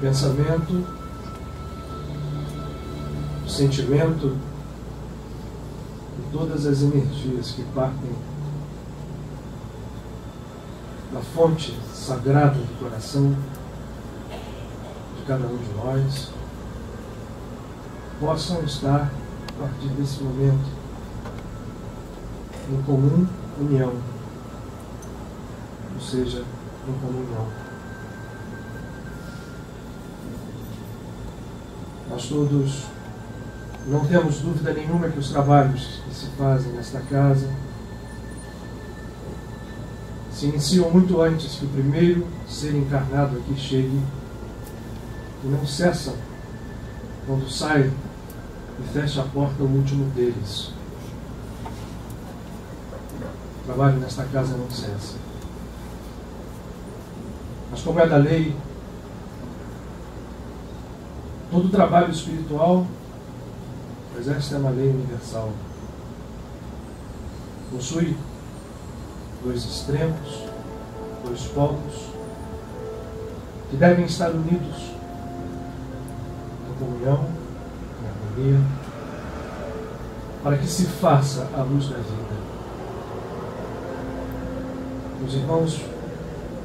pensamento, o sentimento e todas as energias que partem da fonte sagrada do coração de cada um de nós possam estar, a partir desse momento, em comum união, ou seja, em comunhão. Nós todos não temos dúvida nenhuma que os trabalhos que se fazem nesta casa se iniciam muito antes que o primeiro ser encarnado aqui chegue e não cessam quando sai e fecha a porta o último deles. O trabalho nesta casa não cessa. Mas como é da lei, todo trabalho espiritual, pois esta é uma lei universal, possui dois extremos, dois polos, que devem estar unidos em comunhão, em harmonia, para que se faça a luz da vida. Os irmãos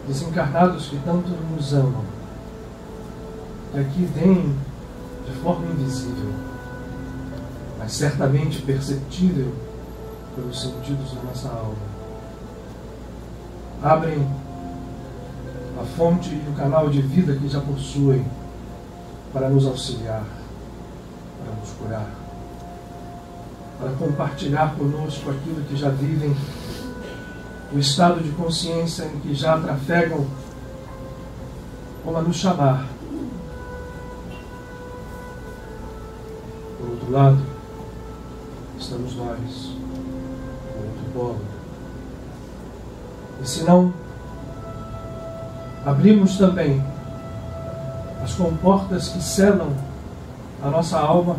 desencarnados que tanto nos amam, que aqui vêm de forma invisível, mas certamente perceptível pelos sentidos da nossa alma, abrem a fonte e o canal de vida que já possuem para nos auxiliar, para nos curar, para compartilhar conosco aquilo que já vivem, o estado de consciência em que já trafegam, como a nos chamar. Por outro lado, estamos nós, no outro polo. E se não abrimos também as comportas que selam a nossa alma,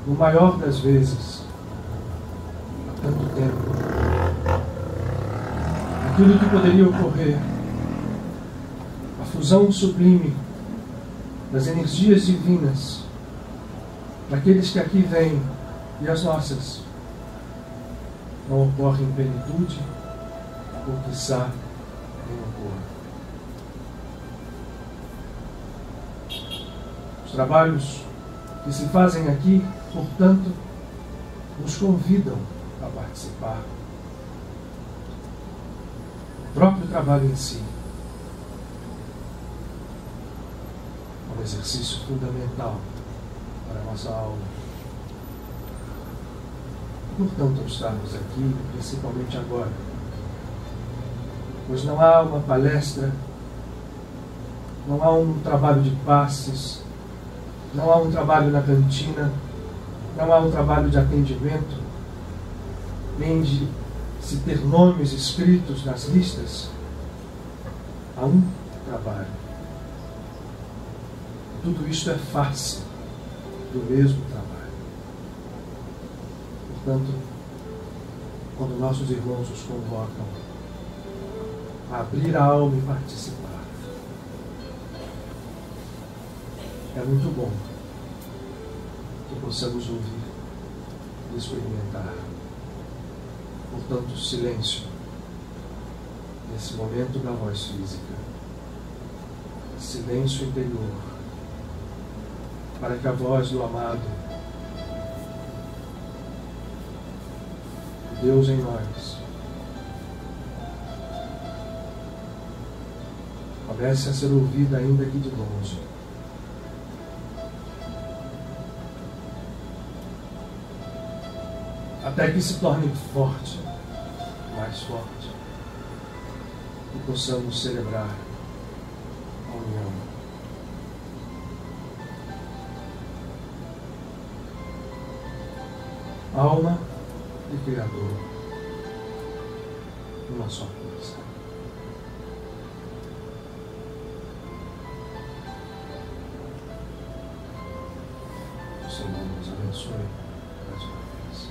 no maior das vezes, há tanto tempo, aquilo que poderia ocorrer, a fusão sublime das energias divinas, daqueles que aqui vêm e as nossas, não ocorre em plenitude, ou quiçá nem ocorra. Os trabalhos que se fazem aqui, portanto, nos convidam a participar. O próprio trabalho em si é um exercício fundamental para a nossa alma. Portanto, estarmos aqui, principalmente agora, pois não há uma palestra, não há um trabalho de passes, não há um trabalho na cantina, não há um trabalho de atendimento, nem de se ter nomes escritos nas listas. Há um trabalho. Tudo isto é face do mesmo trabalho. Portanto, quando nossos irmãos os convocam a abrir a alma e participar, é muito bom que possamos ouvir e experimentar. Portanto, silêncio nesse momento da voz física, silêncio interior, para que a voz do amado, Deus em nós, comece a ser ouvida ainda aqui de longe. Até que se torne forte, mais forte, e possamos celebrar a união. Alma e Criador, uma só coisa. O Senhor nos abençoe mais uma vez.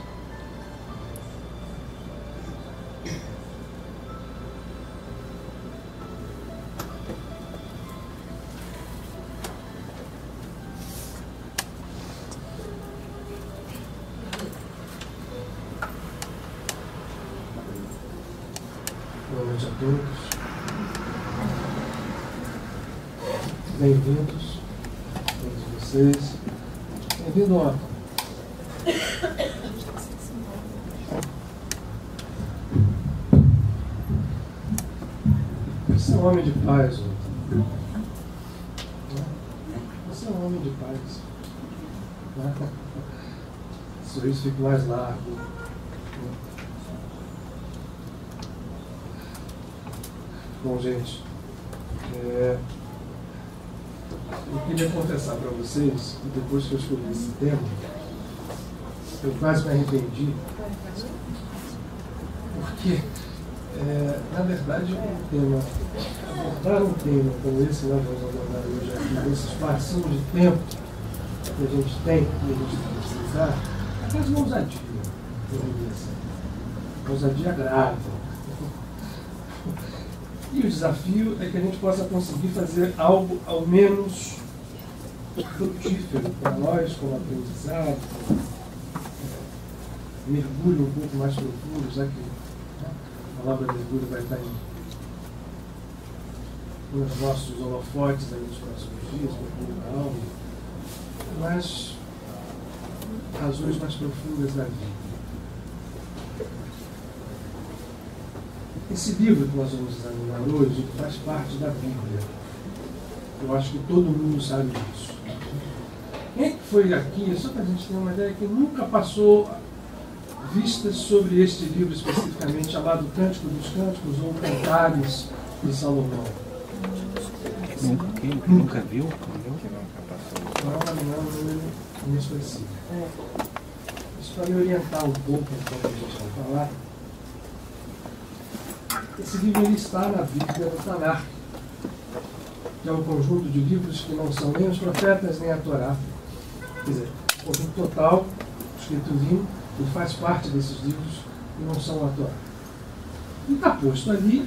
noite a todos. Bem-vindos, todos vocês. Bem-vindo, Otto. Você é um homem de paz, Otto. Você é um homem de paz. O sorriso fica mais largo. Bom, gente, eu queria confessar para vocês que depois que eu escolhi esse tema, eu quase me arrependi, porque, na verdade, abordar um tema como esse que nós vamos abordar hoje aqui, nesse espacinho de tempo que a gente tem, que a gente precisa, é quase uma ousadia, uma ousadia grave. E o desafio é que a gente possa conseguir fazer algo ao menos frutífero para nós, como aprendizado, mergulho um pouco mais profundo, já que a palavra mergulho vai estar nos nossos holofotes aí nos próximos dias, mergulho na alma, mas razões mais profundas da vida. Esse livro que nós vamos examinar hoje faz parte da Bíblia. Eu acho que todo mundo sabe disso. Quem é que foi aqui, só para a gente ter uma ideia, que nunca passou vistas sobre este livro especificamente, chamado Cântico dos Cânticos ou Cantares de Salomão? Nunca viu? Não me esqueci. Isso para me orientar um pouco enquanto a gente vai falar. Esse livro ele está na Bíblia, no Tanakh, que é um conjunto de livros que não são nem os profetas nem a Torá. Quer dizer, o conjunto total, escrito limpo, ele faz parte desses livros que não são a Torá. E está posto ali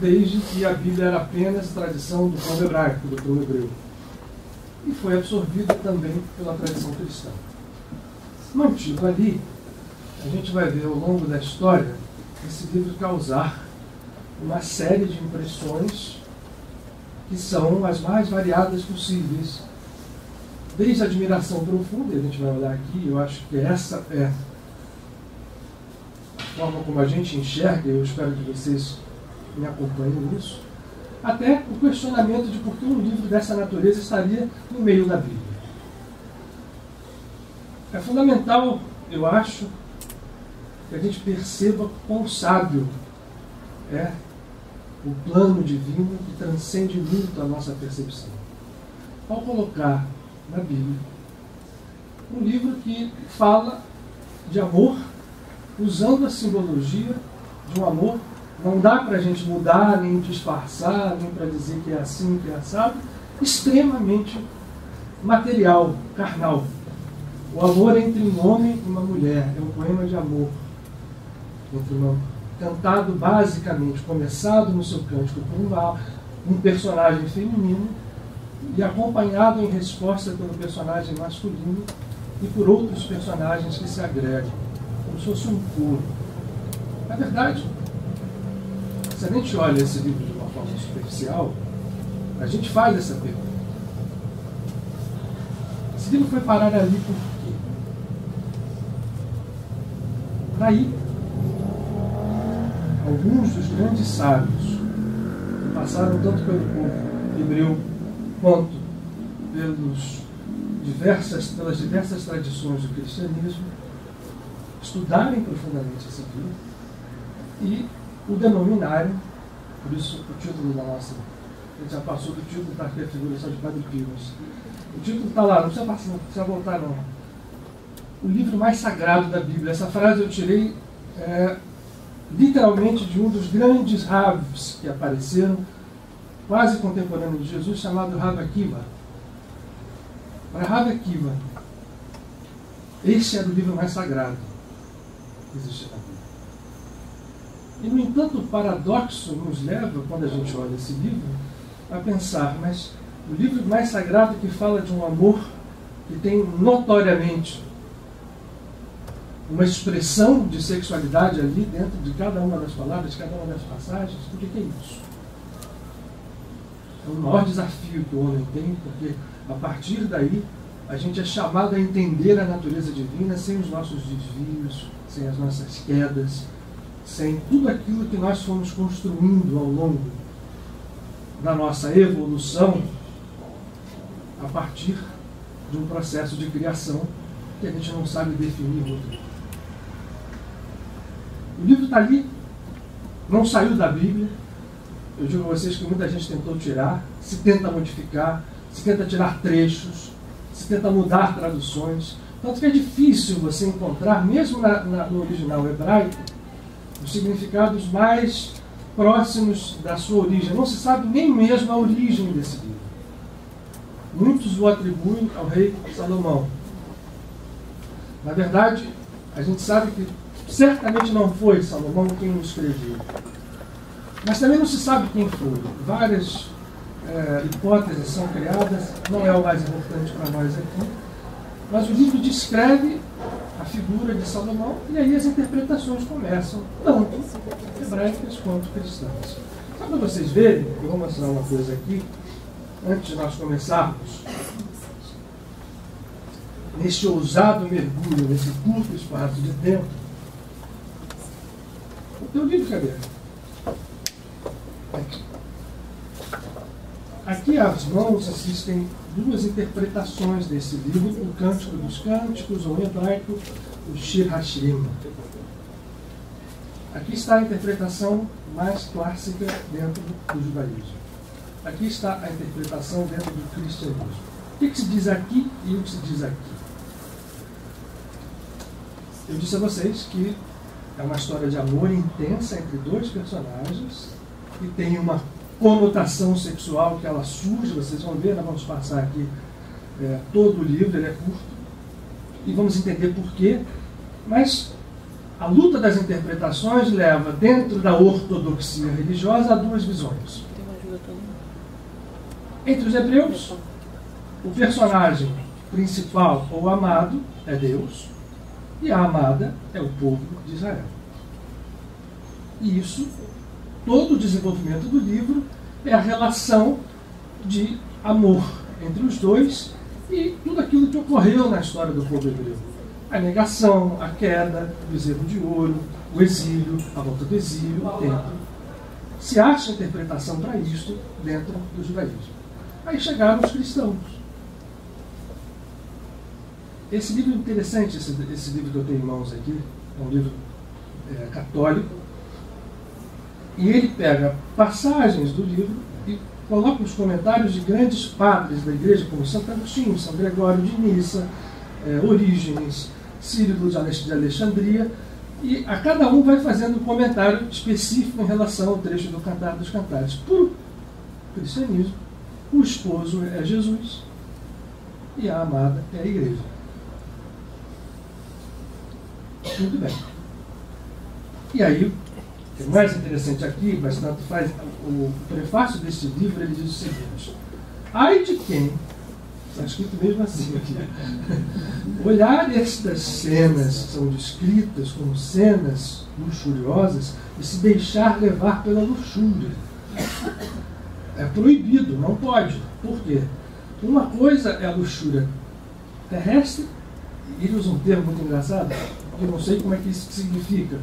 desde que a Bíblia era apenas tradição do povo hebraico, do povo hebreu. E foi absorvido também pela tradição cristã. Mantido ali, a gente vai ver ao longo da história esse livro causar uma série de impressões que são as mais variadas possíveis. Desde a admiração profunda, a gente vai olhar aqui, eu acho que essa é a forma como a gente enxerga, eu espero que vocês me acompanhem nisso, até o questionamento de por que um livro dessa natureza estaria no meio da Bíblia. É fundamental, eu acho, que a gente perceba quão sábio é o plano divino que transcende muito a nossa percepção. Ao colocar na Bíblia um livro que fala de amor, usando a simbologia de um amor, não dá para a gente mudar, nem disfarçar, nem para dizer que é assim, que é assado, extremamente material, carnal. O amor entre um homem e uma mulher é um poema de amor. Cantado basicamente, começado no seu cântico por um personagem feminino e acompanhado em resposta pelo personagem masculino e por outros personagens que se agregam, como se fosse um coro. Na verdade, se a gente olha esse livro de uma forma superficial, a gente faz essa pergunta. Esse livro foi parar ali por quê? Daí, alguns dos grandes sábios que passaram tanto pelo povo hebreu quanto pelas diversas tradições do cristianismo estudarem profundamente esse livro e o denominarem, por isso o título da nossa, a gente já passou do título, está aqui a figura só de Padre Pio, o título está lá, não precisa voltar não. O livro mais sagrado da Bíblia. Essa frase eu tirei literalmente de um dos grandes Ravs que apareceram, quase contemporâneo de Jesus, chamado Rav Akiva. Para Rav Akiva, esse era o livro mais sagrado que existe na Bíblia. E, no entanto, o paradoxo nos leva, quando a gente olha esse livro, a pensar, mas o livro mais sagrado que fala de um amor que tem notoriamente uma expressão de sexualidade ali dentro de cada uma das palavras, de cada uma das passagens. O que é isso? É o maior desafio que o homem tem, porque a partir daí a gente é chamado a entender a natureza divina sem os nossos desvios, sem as nossas quedas, sem tudo aquilo que nós fomos construindo ao longo da nossa evolução a partir de um processo de criação que a gente não sabe definir muito. O livro está ali, não saiu da Bíblia. Eu digo a vocês que muita gente tentou tirar, se tenta modificar, se tenta tirar trechos, se tenta mudar traduções. Tanto que é difícil você encontrar, mesmo no original hebraico, os significados mais próximos da sua origem. Não se sabe nem mesmo a origem desse livro. Muitos o atribuem ao rei Salomão. Na verdade, a gente sabe que certamente não foi Salomão quem o escreveu. Mas também não se sabe quem foi. Várias hipóteses são criadas, não é o mais importante para nós aqui. Mas o livro descreve a figura de Salomão e aí as interpretações começam, tanto hebraicas quanto cristãs. Só para vocês verem, eu vou mostrar uma coisa aqui, antes de nós começarmos neste ousado mergulho, nesse curto espaço de tempo. O teu livro, cadê? Aqui. Aqui às mãos assistem duas interpretações desse livro, o Cântico dos Cânticos, ou em hebraico, o Shir Hashirim. Aqui está a interpretação mais clássica dentro do judaísmo. Aqui está a interpretação dentro do cristianismo. O que se diz aqui e o que se diz aqui? Eu disse a vocês que é uma história de amor intensa entre dois personagens e tem uma conotação sexual que ela surge, vocês vão ver, nós vamos passar aqui todo o livro, ele é curto, e vamos entender por quê, mas a luta das interpretações leva, dentro da ortodoxia religiosa, a duas visões. Entre os hebreus, o personagem principal ou amado é Deus, e a amada é o povo de Israel. E isso, todo o desenvolvimento do livro é a relação de amor entre os dois e tudo aquilo que ocorreu na história do povo hebreu. A negação, a queda, o bezerro de ouro, o exílio, a volta do exílio, o templo. Se acha interpretação para isso dentro do judaísmo. Aí chegaram os cristãos. Esse livro é interessante, esse livro que eu tenho em mãos aqui, é um livro católico, e ele pega passagens do livro e coloca os comentários de grandes padres da igreja, como Santo Agostinho, São Gregório de Nissa, Orígenes, Círico de Alexandria, e a cada um vai fazendo um comentário específico em relação ao trecho do Cantar dos Cantares. Para o cristianismo, o esposo é Jesus e a amada é a igreja. Muito bem. E aí, o mais interessante aqui, mas tanto faz, o prefácio deste livro, ele diz o seguinte: ai de quem, está escrito mesmo assim aqui, olhar estas cenas, são descritas como cenas luxuriosas, e se deixar levar pela luxúria. É proibido, não pode. Por quê? Uma coisa é a luxúria terrestre, e ele usa um termo muito engraçado, que eu não sei como é que isso significa.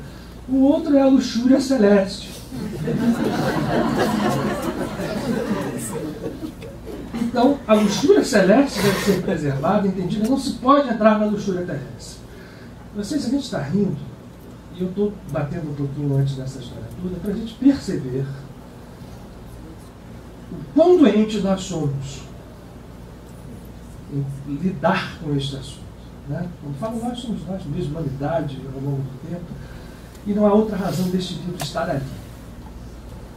O outro é a luxúria celeste. Então, a luxúria celeste deve ser preservada, entendida, não se pode entrar na luxúria terrestre. Vocês, a gente está rindo, e eu estou batendo um pouquinho antes dessa história toda, para a gente perceber o quão doentes nós somos em lidar com este assunto. Né? Quando falo nós, somos nós mesmos, humanidade, ao longo do tempo, e não há outra razão deste livro estar ali,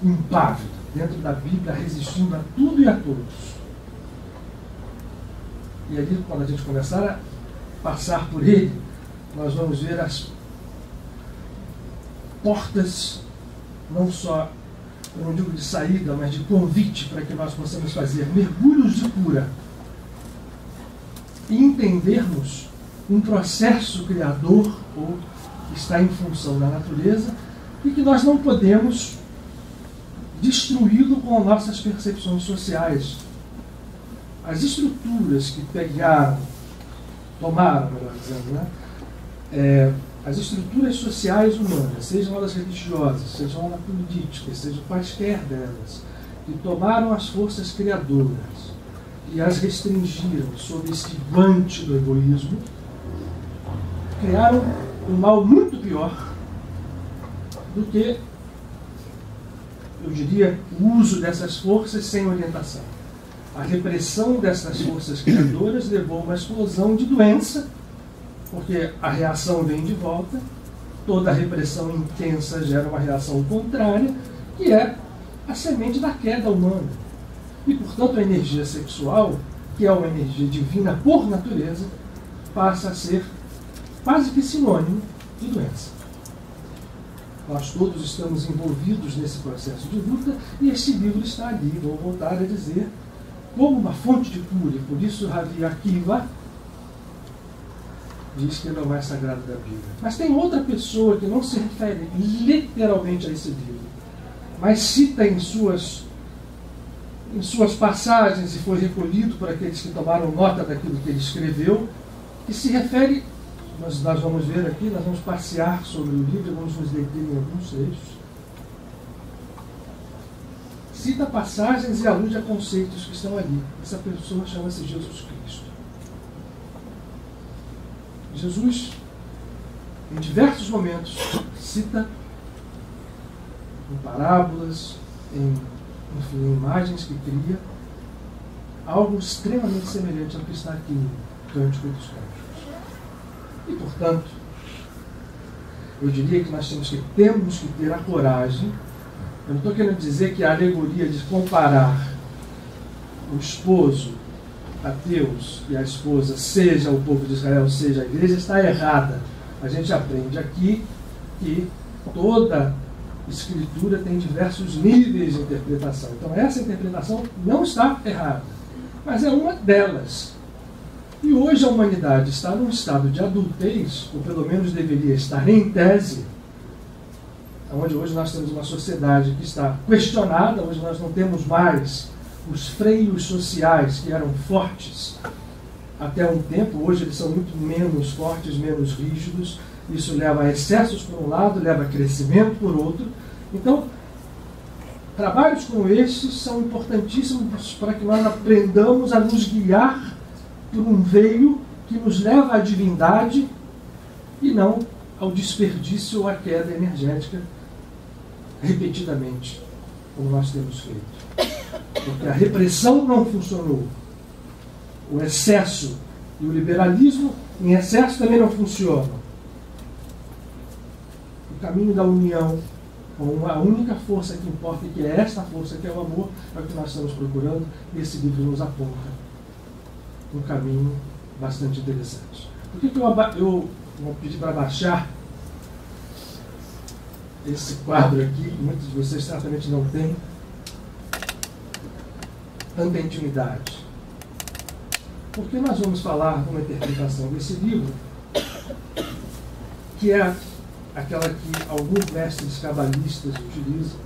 impávido, dentro da Bíblia, resistindo a tudo e a todos. E ali, quando a gente começar a passar por ele, nós vamos ver as portas, não só, eu não digo de saída, mas de convite para que nós possamos fazer mergulhos de cura e entendermos um processo criador ou que está em função da natureza e que nós não podemos destruí-lo com nossas percepções sociais. As estruturas que tomaram, melhor dizendo, né? As estruturas sociais humanas, sejam elas religiosas, sejam elas políticas, sejam quaisquer delas, que tomaram as forças criadoras e as restringiram sob esse guante do egoísmo, criaram um mal muito pior do que, eu diria, o uso dessas forças sem orientação. A repressão dessas forças criadoras levou a uma explosão de doença, porque a reação vem de volta, toda repressão intensa gera uma reação contrária, que é a semente da queda humana. E, portanto, a energia sexual, que é uma energia divina por natureza, passa a ser quase que sinônimo de doença. Nós todos estamos envolvidos nesse processo de luta e este livro está ali, vou voltar a dizer, como uma fonte de cura. Por isso, Ravi Akiva diz que ele é o mais sagrado da Bíblia. Mas tem outra pessoa que não se refere literalmente a esse livro, mas cita em suas passagens, e foi recolhido por aqueles que tomaram nota daquilo que ele escreveu, que se refere, nós vamos ver aqui, nós vamos passear sobre o livro, vamos nos deter em alguns trechos. Cita passagens e alude a conceitos que estão ali. Essa pessoa chama-se Jesus Cristo. Jesus, em diversos momentos, cita em parábolas, em imagens que cria, algo extremamente semelhante ao que está aqui no Cântico dos Cânticos. E, portanto, eu diria que nós temos que ter a coragem. Eu não estou querendo dizer que a alegoria de comparar o esposo a Deus e a esposa, seja o povo de Israel, seja a igreja, está errada. A gente aprende aqui que toda Escritura tem diversos níveis de interpretação. Então essa interpretação não está errada, mas é uma delas. E hoje a humanidade está num estado de adultez, ou pelo menos deveria estar em tese, onde hoje nós temos uma sociedade que está questionada, hoje nós não temos mais os freios sociais que eram fortes até um tempo, hoje eles são muito menos fortes, menos rígidos. Isso leva a excessos por um lado, leva a crescimento por outro. Então, trabalhos como estes são importantíssimos para que nós aprendamos a nos guiar por um veio que nos leva à divindade e não ao desperdício ou à queda energética repetidamente, como nós temos feito. Porque a repressão não funcionou. O excesso e o liberalismo em excesso também não funcionam. O caminho da união com a única força que importa, e que é esta força que é o amor, é o que nós estamos procurando, e esse livro nos aponta um caminho bastante interessante. Por que eu vou pedir para baixar esse quadro aqui, que muitos de vocês certamente não têm tanta intimidade? Porque nós vamos falar de uma interpretação desse livro que é aquela que alguns mestres cabalistas utilizam.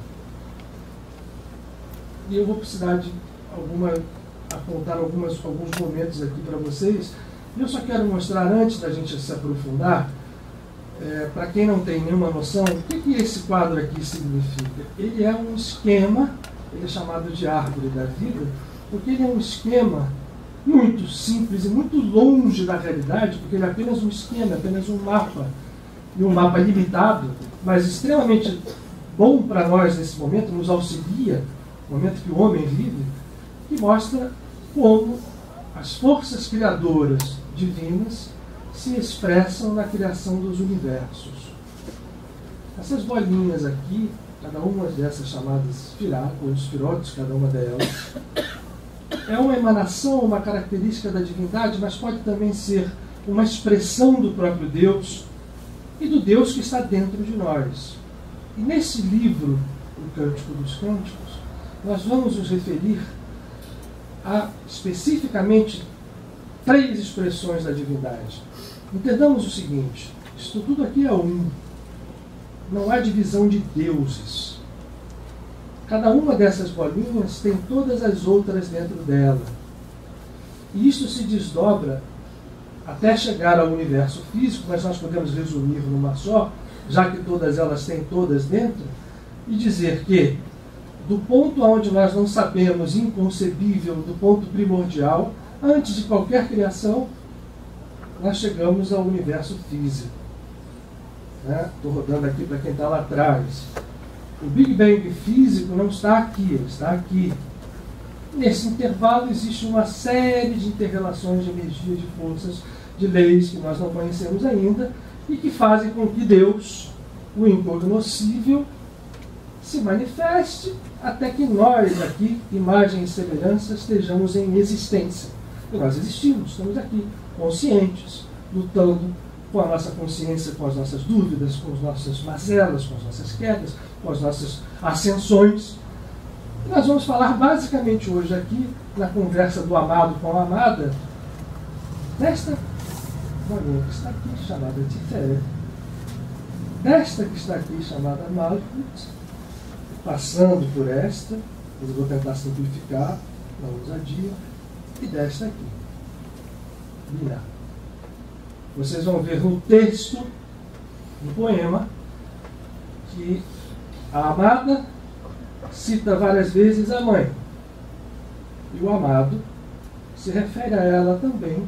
E eu vou precisar de apontar alguns momentos aqui para vocês. Eu só quero mostrar, antes da gente se aprofundar, para quem não tem nenhuma noção, o que esse quadro aqui significa? Ele é um esquema, ele é chamado de árvore da vida, porque ele é um esquema muito simples e muito longe da realidade, porque ele é apenas um esquema, apenas um mapa, e um mapa limitado, mas extremamente bom para nós nesse momento, nos auxilia, no momento que o homem vive, que mostra como as forças criadoras divinas se expressam na criação dos universos. Essas bolinhas aqui, cada uma dessas chamadas ou esfirotes, cada uma delas, é uma emanação, uma característica da divindade, mas pode também ser uma expressão do próprio Deus e do Deus que está dentro de nós. E nesse livro, o Cântico dos Cânticos, nós vamos nos referir a especificamente 3 expressões da divindade. Entendamos o seguinte: isto tudo aqui é um. Não há divisão de deuses. Cada uma dessas bolinhas tem todas as outras dentro dela. E isto se desdobra até chegar ao universo físico, mas nós podemos resumir numa só, já que todas elas têm todas dentro, e dizer que, do ponto onde nós não sabemos, inconcebível, do ponto primordial, antes de qualquer criação, nós chegamos ao universo físico. Estou rodando aqui para quem está lá atrás. O Big Bang físico não está aqui, ele está aqui. Nesse intervalo existe uma série de interrelações de energia, de forças, de leis que nós não conhecemos ainda e que fazem com que Deus, o incognoscível, se manifeste até que nós aqui, imagem e semelhança, estejamos em existência. E nós existimos, estamos aqui, conscientes, lutando com a nossa consciência, com as nossas dúvidas, com as nossas mazelas, com as nossas quedas, com as nossas ascensões. E nós vamos falar basicamente hoje aqui, na conversa do amado com a amada, desta bolinha que está aqui, chamada Tiferet, desta que está aqui, chamada Malkut, passando por esta, eu vou tentar simplificar, na ousadia, e desta aqui, Binah. Vocês vão ver no texto do poema que a amada cita várias vezes a mãe. E o amado se refere a ela também.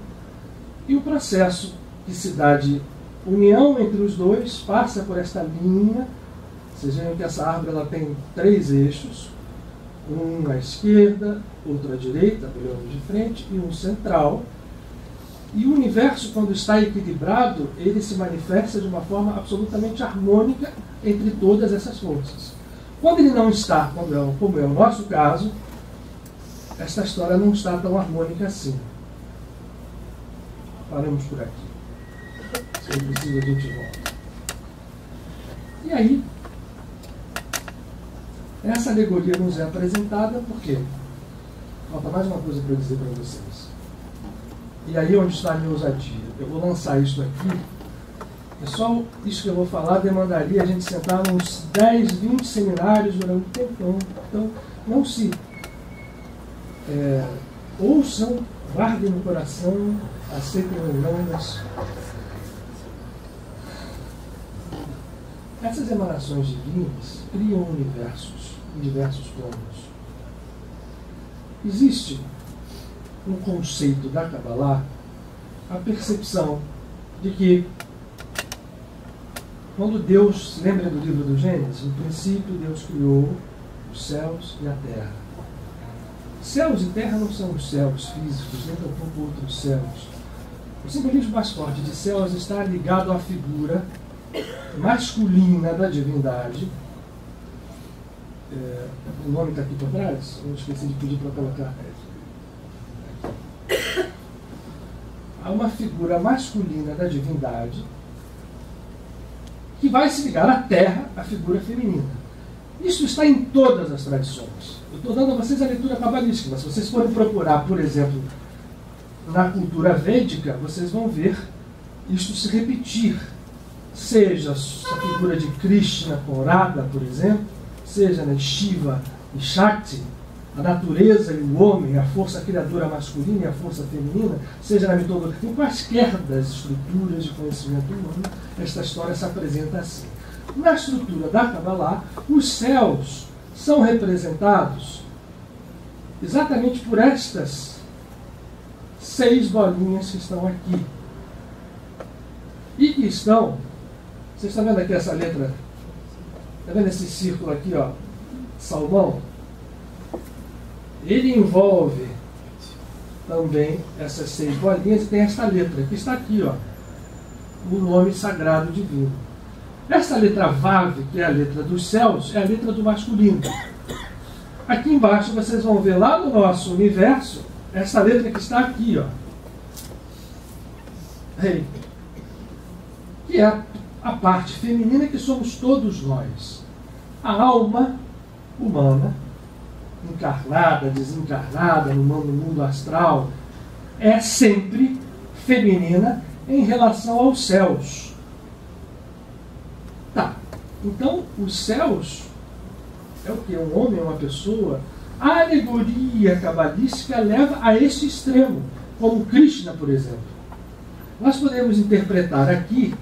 E o processo que se dá de união entre os dois passa por esta linha. Vocês veem que essa árvore ela tem 3 eixos. Um à esquerda, outro à direita, olhando de frente, e um central. E o universo, quando está equilibrado, ele se manifesta de uma forma absolutamente harmônica entre todas essas forças. Quando ele não está, como é o nosso caso, esta história não está tão harmônica assim. Paramos por aqui. Se precisa, a gente volta. E aí, essa alegoria nos é apresentada porque falta mais uma coisa para eu dizer para vocês. E aí onde está a minha ousadia? Eu vou lançar isso aqui. É só isso que eu vou falar demandaria a gente sentar uns 10, 20 seminários durante um tempão. Então, não se ouçam, guardem no coração, aceitem ou não, mas essas emanações divinas criam universos em diversos planos. Existe um conceito da Kabbalah, a percepção de que quando Deus, lembra do livro do Gênesis? No princípio Deus criou os céus e a terra. Céus e terra não são os céus físicos, nem tampouco outros céus. O simbolismo mais forte de céus está ligado à figura masculina da divindade. O nome está aqui por trás? Eu esqueci de pedir para colocar. Há uma figura masculina da divindade que vai se ligar à terra, a figura feminina. Isso está em todas as tradições. Eu estou dando a vocês a leitura cabalística. Se vocês forem procurar, por exemplo, na cultura védica, vocês vão ver isto se repetir. Seja a figura de Krishna com Radha, por exemplo, seja na Shiva e Shakti, a natureza e o homem, a força criadora masculina e a força feminina, seja na mitologia, em quaisquer das estruturas de conhecimento humano, esta história se apresenta assim. Na estrutura da Kabbalah, os céus são representados exatamente por estas 6 bolinhas que estão aqui. E que estão, vocês estão vendo aqui essa letra? Está vendo esse círculo aqui, ó? Salmão? Ele envolve também essas 6 bolinhas e tem esta letra, que está aqui, ó, o nome sagrado divino. Essa letra Vav, que é a letra dos céus, é a letra do masculino. Aqui embaixo vocês vão ver lá no nosso universo, essa letra que está aqui, ó, Rei, que é a parte feminina que somos todos nós. A alma humana, encarnada, desencarnada, no mundo astral, é sempre feminina em relação aos céus. Tá, então os céus é o que? Um homem, uma pessoa? A alegoria cabalística leva a este extremo, como Krishna, por exemplo. Nós podemos interpretar aqui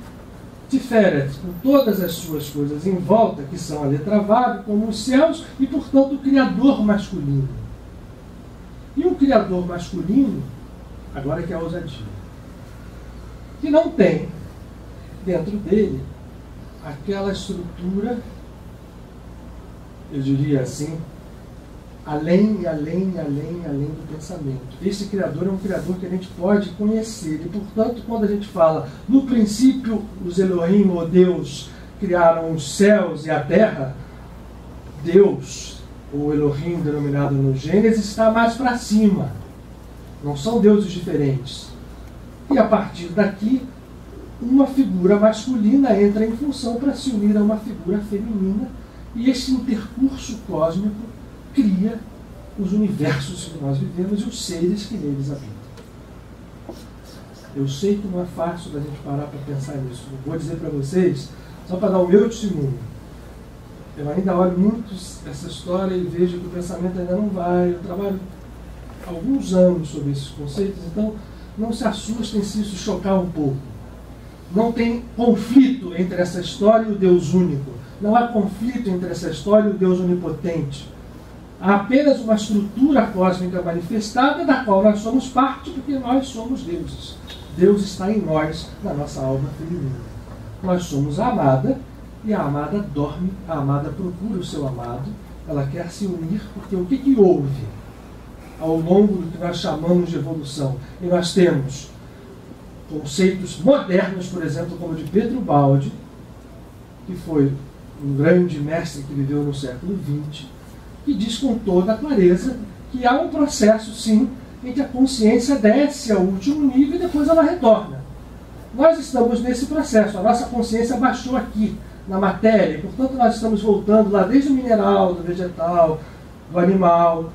Tiferet, com todas as suas coisas em volta, que são a letra Vav, como os céus, e, portanto, o Criador masculino. E um Criador masculino, agora que é a ousadia, que não tem dentro dele aquela estrutura, eu diria assim, além do pensamento. Esse Criador é um Criador que a gente pode conhecer. E, portanto, quando a gente fala, no princípio, os Elohim, ou Deus, criaram os céus e a terra, Deus, ou Elohim, denominado no Gênesis, está mais para cima. Não são deuses diferentes. E, a partir daqui, uma figura masculina entra em função para se unir a uma figura feminina, e esse intercurso cósmico cria os universos que nós vivemos e os seres que neles habitam. Eu sei que não é fácil da gente parar para pensar nisso. Eu vou dizer para vocês, só para dar o meu testemunho. Eu ainda olho muito essa história e vejo que o pensamento ainda não vai. Eu trabalho há alguns anos sobre esses conceitos, então não se assustem se isso chocar um pouco. Não tem conflito entre essa história e o Deus único. Não há conflito entre essa história e o Deus onipotente. Há apenas uma estrutura cósmica manifestada da qual nós somos parte, porque nós somos deuses. Deus está em nós, na nossa alma feminina. Nós somos a amada, e a amada dorme, a amada procura o seu amado, ela quer se unir, porque o que houve ao longo do que nós chamamos de evolução? E nós temos conceitos modernos, por exemplo, como o de Pedro Baldi, que foi um grande mestre que viveu no século XX, que diz com toda a clareza que há um processo, sim, em que a consciência desce ao último nível e depois ela retorna. Nós estamos nesse processo, a nossa consciência baixou aqui, na matéria, e, portanto nós estamos voltando lá desde o mineral, do vegetal, do animal,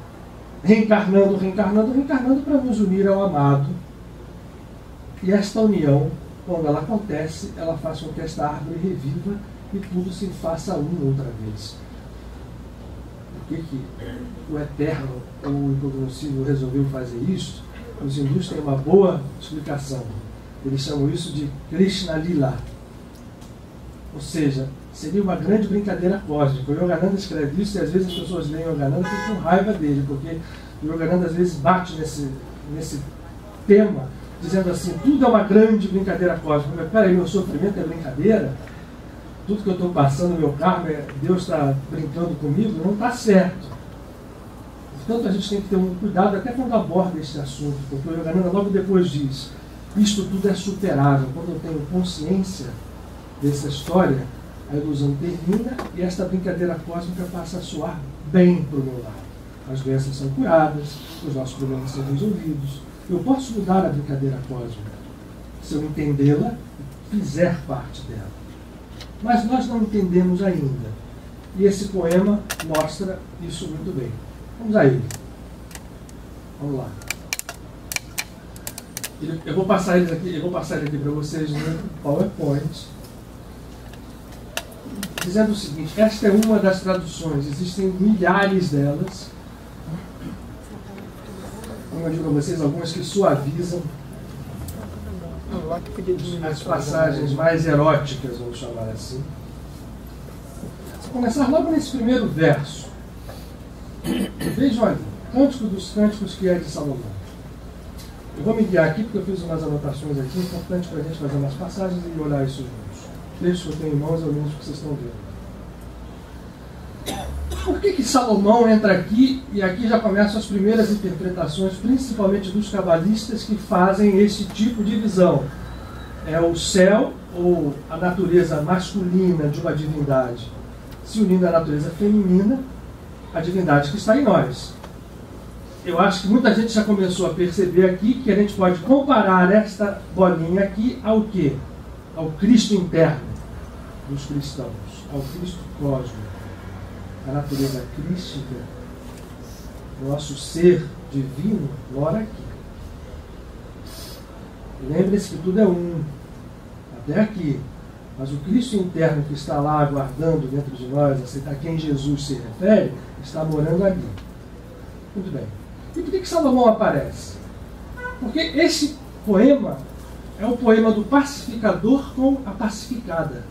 reencarnando para nos unir ao amado. E esta união, quando ela acontece, ela faz com que esta árvore reviva e tudo se faça outra vez. Por que o Eterno ou o Incognoscível resolveu fazer isso? Os hindus têm uma boa explicação. Eles chamam isso de Krishna Lila. Ou seja, seria uma grande brincadeira cósmica. O Yogananda escreve isso e às vezes as pessoas leem o Yogananda e ficam com raiva dele, porque o Yogananda às vezes bate nesse tema, dizendo assim, tudo é uma grande brincadeira cósmica. Mas peraí, meu sofrimento é brincadeira? Tudo que eu estou passando, meu karma, Deus está brincando comigo? Não está certo. Portanto, a gente tem que ter um cuidado até quando aborda esse assunto, porque o Yogananda logo depois diz, isto tudo é superável. Quando eu tenho consciência dessa história, a ilusão termina e esta brincadeira cósmica passa a soar bem para o meu lado. As doenças são curadas, os nossos problemas são resolvidos. Eu posso mudar a brincadeira cósmica se eu entendê-la e fizer parte dela. Mas nós não entendemos ainda. E esse poema mostra isso muito bem. Vamos a ele. Vamos lá. Eu vou passar ele aqui para vocês no PowerPoint, dizendo o seguinte, esta é uma das traduções, existem milhares delas. Como eu digo a vocês, algumas que suavizam as passagens mais eróticas, vamos chamar assim. Vou começar logo nesse primeiro verso. Vejam ali, Cântico dos Cânticos, que é de Salomão. Eu vou me guiar aqui porque eu fiz umas anotações aqui, importante para a gente fazer umas passagens e olhar isso juntos. O texto que eu tenho em mãos é o mesmo que vocês estão vendo. Por que Salomão entra aqui, e aqui já começam as primeiras interpretações, principalmente dos cabalistas que fazem esse tipo de visão? É o céu, ou a natureza masculina de uma divindade, se unindo à natureza feminina, a divindade que está em nós. Eu acho que muita gente já começou a perceber aqui que a gente pode comparar esta bolinha aqui ao quê? Ao Cristo interno dos cristãos, ao Cristo cósmico. A natureza crística, o nosso ser divino, mora aqui. Lembre-se que tudo é um, até aqui. Mas o Cristo interno que está lá aguardando dentro de nós, a quem Jesus se refere, está morando ali. Muito bem. E por que Salomão aparece? Porque esse poema é o poema do pacificador com a pacificada.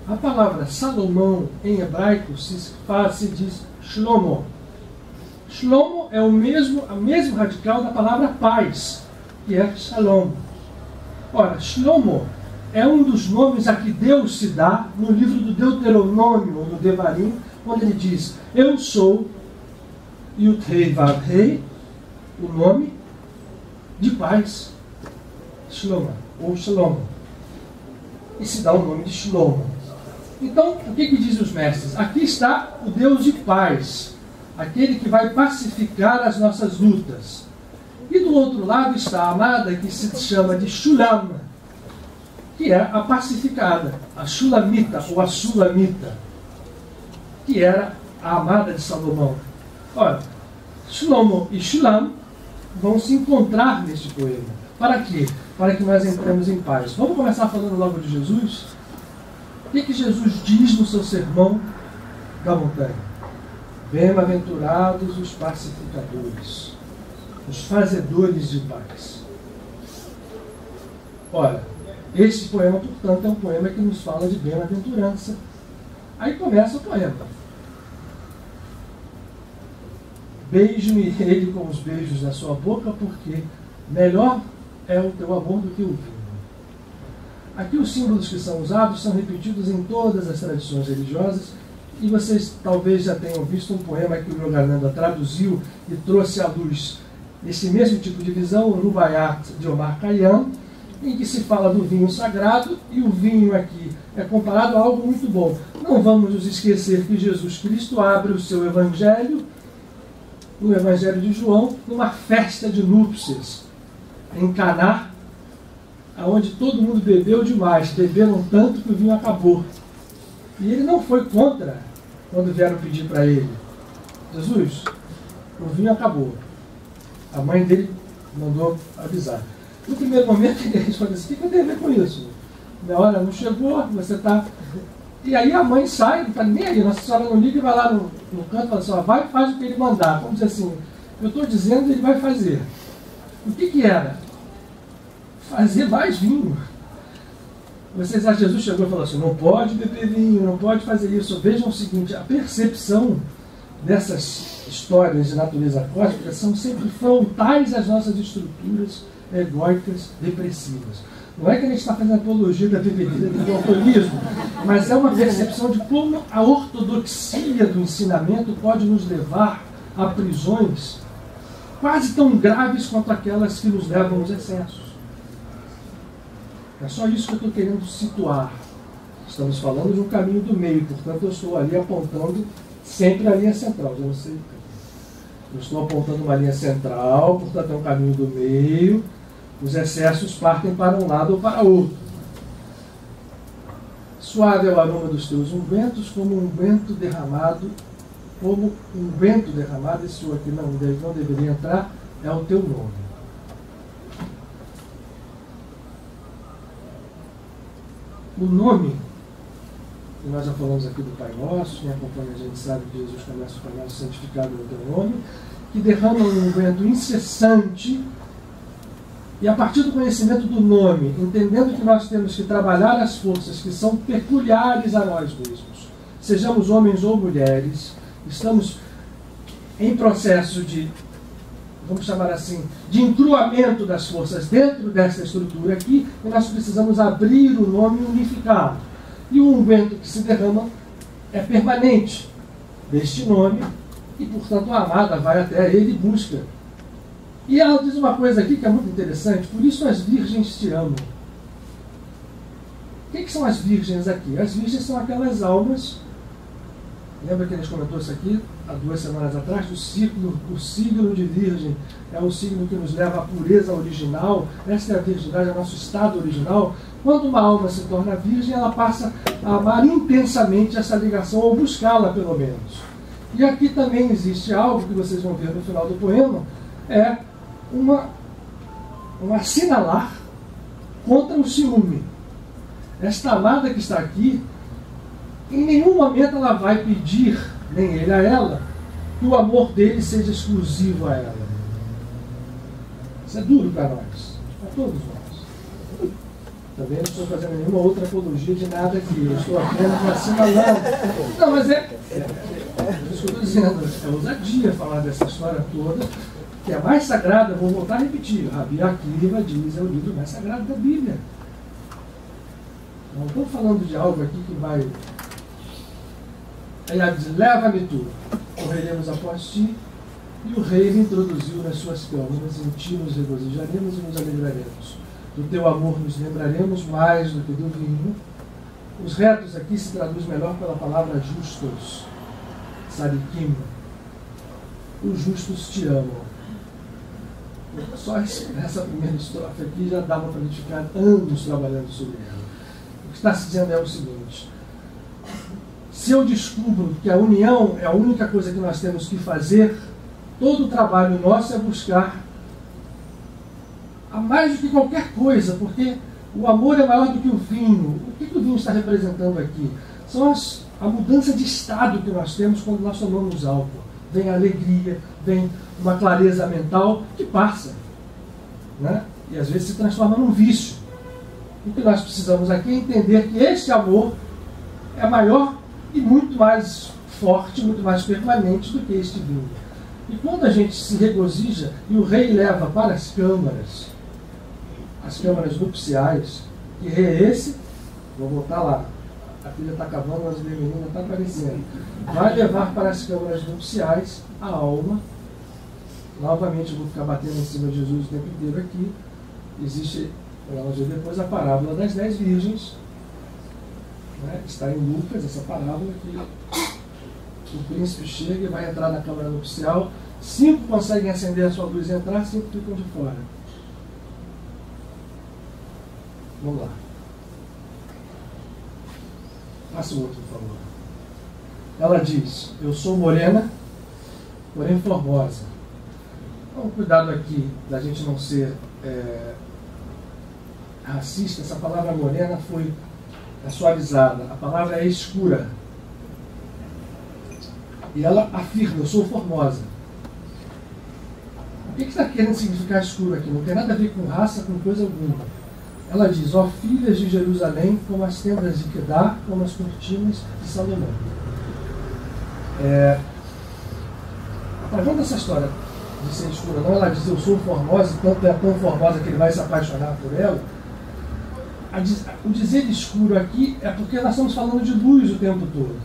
A palavra Salomão em hebraico se diz Shlomo. Shlomo é a mesma radical da palavra paz, que é Shalom. Ora, Shlomo é um dos nomes a que Deus se dá no livro do Deuteronômio, ou do Devarim, quando ele diz: eu sou Yud-Hei Vav-Hei, o nome de paz, Shlomo, ou Shlomo. E se dá o nome de Shlomo. Então, o que dizem os mestres? Aqui está o Deus de paz, aquele que vai pacificar as nossas lutas. E do outro lado está a amada, que se chama de Shulam, que é a pacificada, a Shulamita, ou a Sulamita, que era a amada de Salomão. Olha, Shlomo e Shulam vão se encontrar neste poema. Para quê? Para que nós entremos em paz. Vamos começar falando logo de Jesus? O que Jesus diz no seu sermão da montanha? Bem-aventurados os pacificadores, os fazedores de paz. Ora, este poema, portanto, é um poema que nos fala de bem-aventurança. Aí começa o poema. Beije-me ele com os beijos da sua boca, porque melhor é o teu amor do que o vinho. Aqui os símbolos que são usados são repetidos em todas as tradições religiosas, e vocês talvez já tenham visto um poema que o Yogananda traduziu e trouxe à luz esse mesmo tipo de visão, o Rubaiyat de Omar Khayyam, em que se fala do vinho sagrado, e o vinho aqui é comparado a algo muito bom. Não vamos nos esquecer que Jesus Cristo abre o seu evangelho, no Evangelho de João, numa festa de núpcias, em Caná, onde todo mundo bebeu demais, beberam tanto que o vinho acabou. E ele não foi contra quando vieram pedir para ele: Jesus, o vinho acabou. A mãe dele mandou avisar. No primeiro momento ele respondeu assim: o que eu tenho a ver com isso? Minha hora não chegou, você está... E aí a mãe sai, não está nem aí, Nossa Senhora não liga e vai lá no canto e fala assim: ó, vai e faz o que ele mandar. Vamos dizer assim, eu estou dizendo, ele vai fazer. O que era? Fazer mais vinho. Vocês acham que Jesus chegou e falou assim: não pode beber vinho, não pode fazer isso? Vejam o seguinte, a percepção dessas histórias de natureza cósmica são sempre frontais às nossas estruturas egóicas depressivas. Não é que a gente está fazendo apologia da bebida do alcoolismo, mas é uma percepção de como a ortodoxia do ensinamento pode nos levar a prisões quase tão graves quanto aquelas que nos levam aos excessos. É só isso que eu estou querendo situar. Estamos falando de um caminho do meio, portanto eu estou ali apontando sempre a linha central. Eu não sei. Eu estou apontando uma linha central, portanto é um caminho do meio. Os excessos partem para um lado ou para outro. Suave é o aroma dos teus ungüentos, como um vento derramado, esse o aqui não deveria entrar, é o teu nome. O nome, que nós já falamos aqui do Pai Nosso, quem acompanha a gente sabe que Jesus começa o Pai Nosso santificado no teu nome, que derrama um vento incessante, e a partir do conhecimento do nome, entendendo que nós temos que trabalhar as forças que são peculiares a nós mesmos, sejamos homens ou mulheres, estamos em processo de, vamos chamar assim, de encruamento das forças dentro dessa estrutura aqui, e nós precisamos abrir o nome e unificá-lo. E o unguento que se derrama é permanente deste nome, e portanto a amada vai até ele e busca. E ela diz uma coisa aqui que é muito interessante: por isso as virgens te amam. O que são as virgens aqui? As virgens são aquelas almas. Lembra que a gente comentou isso aqui há 2 semanas atrás? O signo de virgem é o signo que nos leva à pureza original. Essa é a virgindade, é o nosso estado original. Quando uma alma se torna virgem, ela passa a amar intensamente essa ligação, ou buscá-la pelo menos. E aqui também existe algo que vocês vão ver no final do poema, é um assinalar contra o ciúme. Esta amada que está aqui, em nenhum momento ela vai pedir, nem ele a ela, que o amor dele seja exclusivo a ela. Isso é duro para nós, para todos nós. Também não estou fazendo nenhuma outra apologia de nada aqui, eu estou apenas assinalando. Não, mas é isso que eu estou dizendo, é ousadia falar dessa história toda, que é a mais sagrada, vou voltar a repetir, Rabi Akiva diz, é o livro mais sagrado da Bíblia. Não estou falando de algo aqui que vai... Aí ela diz, leva-me tu, correremos após ti, e o rei me introduziu nas suas câmaras, em ti nos regozijaremos e nos alegraremos. Do teu amor nos lembraremos mais do que do vinho. Os retos aqui se traduz melhor pela palavra justos, sadikim. Os justos te amam. Só essa primeira estrofe aqui já dava para a gente ficar anos trabalhando sobre ela. O que está se dizendo é o seguinte: se eu descubro que a união é a única coisa que nós temos que fazer, todo o trabalho nosso é buscar a mais do que qualquer coisa, porque o amor é maior do que o vinho. O que o vinho está representando aqui? São a mudança de estado que nós temos quando nós tomamos álcool. Vem a alegria, vem uma clareza mental que passa, né? E às vezes se transforma num vício. O que nós precisamos aqui é entender que este amor é maior e muito mais forte, muito mais permanente do que este vinho. E quando a gente se regozija e o rei leva para as câmaras nupciais, que rei é esse? Vou voltar lá. A filha está acabando, mas a menina está aparecendo. Vai levar para as câmaras nupciais a alma. Novamente eu vou ficar batendo em cima de Jesus o tempo inteiro aqui. Existe, vamos ver depois, a parábola das 10 virgens. Né? Está em Lucas, essa parábola que o príncipe chega e vai entrar na câmara nupcial. 5 conseguem acender a sua luz e entrar, 5 ficam de fora. Vamos lá. Faça o outro, por favor. Ela diz, eu sou morena, porém formosa. Então, cuidado aqui da gente não ser racista. Essa palavra morena foi suavizada. A palavra é escura. E ela afirma, eu sou formosa. O que está querendo significar escuro aqui? Não tem nada a ver com raça, com coisa alguma. Ela diz, ó filhas de Jerusalém, como as tendas de Quedar, como as cortinas de Salomão. Vendo essa história de ser escura, não, ela diz, eu sou formosa, tanto é tão formosa que ele vai se apaixonar por ela. O dizer escuro aqui é porque nós estamos falando de luz o tempo todo.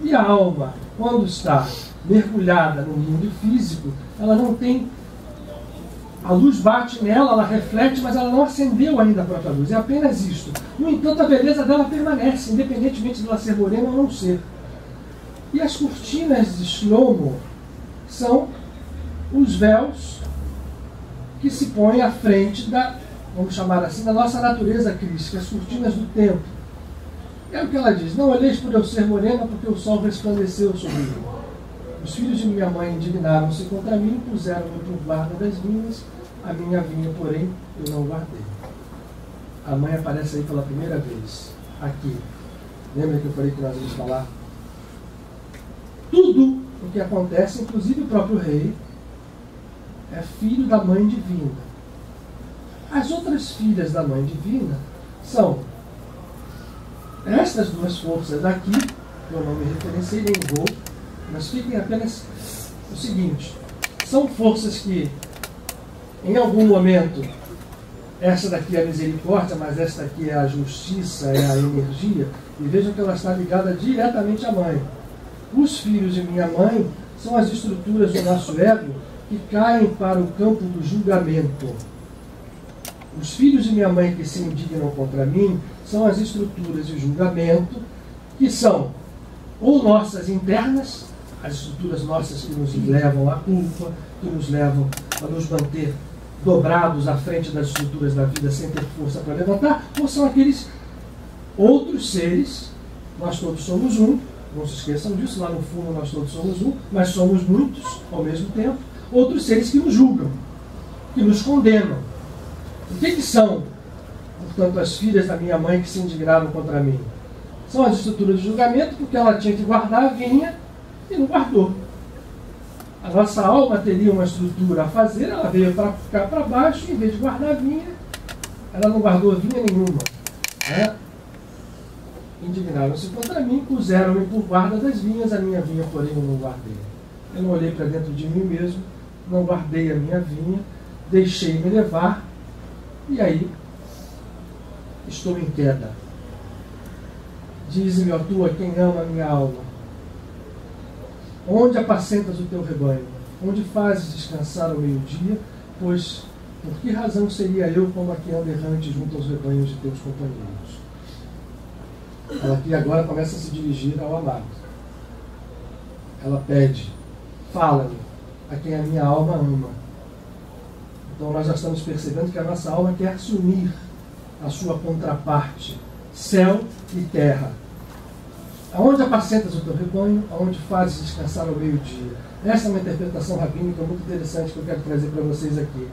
E a alma, quando está mergulhada no mundo físico, ela não tem... A luz bate nela, ela reflete, mas ela não acendeu ainda a própria luz. É apenas isto. No entanto, a beleza dela permanece, independentemente de ela ser morena ou não ser. E as cortinas de Shlomo são os véus que se põem à frente da, vamos chamar assim, da nossa natureza crística, as cortinas do tempo. É o que ela diz, não olheis por eu ser morena, porque o sol resplandeceu sobre mim. Os filhos de minha mãe indignaram-se contra mim, puseram-me por guarda das vinhas, a minha vinha, porém, eu não guardei. A mãe aparece aí pela primeira vez, aqui. Lembra que eu falei que nós íamos falar? Tudo o que acontece, inclusive o próprio rei, é filho da mãe divina. As outras filhas da mãe divina são estas duas forças aqui, que eu não me referenciei nem vou, mas fiquem apenas o seguinte: são forças que, em algum momento, essa daqui é a misericórdia, mas esta aqui é a justiça, é a energia, e vejam que ela está ligada diretamente à mãe. Os filhos de minha mãe são as estruturas do nosso ego que caem para o campo do julgamento. Os filhos de minha mãe que se indignam contra mim são as estruturas de julgamento que são ou nossas internas, as estruturas nossas que nos levam à culpa, que nos levam a nos manter dobrados à frente das estruturas da vida sem ter força para levantar, ou são aqueles outros seres, nós todos somos um, não se esqueçam disso, lá no fundo nós todos somos um, mas somos muitos ao mesmo tempo, outros seres que nos julgam, que nos condenam. O que são portanto, as filhas da minha mãe que se indignaram contra mim. São as estruturas de julgamento, porque ela tinha que guardar a vinha e não guardou. A nossa alma teria uma estrutura a fazer, ela veio para ficar para baixo, e em vez de guardar a vinha, ela não guardou vinha nenhuma. Né? Indignaram-se contra mim, puseram-me por guarda das vinhas, a minha vinha, porém, eu não guardei. Eu não olhei para dentro de mim mesmo, não guardei a minha vinha, deixei-me levar, e aí estou em queda. Dize-me, ó tu, a quem ama a minha alma, onde apacentas o teu rebanho? Onde fazes descansar ao meio-dia? Pois, por que razão seria eu como a que anda errante junto aos rebanhos de teus companheiros? Ela aqui agora começa a se dirigir ao amado. Ela pede, fala-me, a quem a minha alma ama. Então nós já estamos percebendo que a nossa alma quer se unir à sua contraparte, céu e terra. Aonde apacentas o teu rebanho, aonde fazes descansar ao meio-dia. Essa é uma interpretação rabínica muito interessante que eu quero trazer para vocês aqui.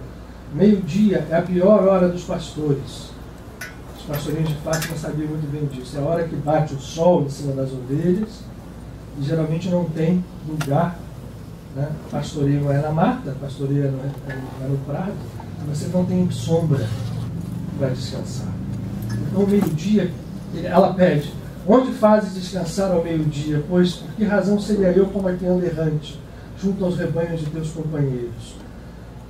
Meio-dia é a pior hora dos pastores. Os pastorinhos de Fátima sabiam muito bem disso. É a hora que bate o sol em cima das ovelhas e geralmente não tem lugar. Né? Pastoreio não é na mata, pastoreio não é no prado. Você não tem sombra para descansar. Então, meio-dia, ela pede, onde fazes descansar ao meio-dia? Pois, por que razão seria eu como a que anda errante, junto aos rebanhos de teus companheiros?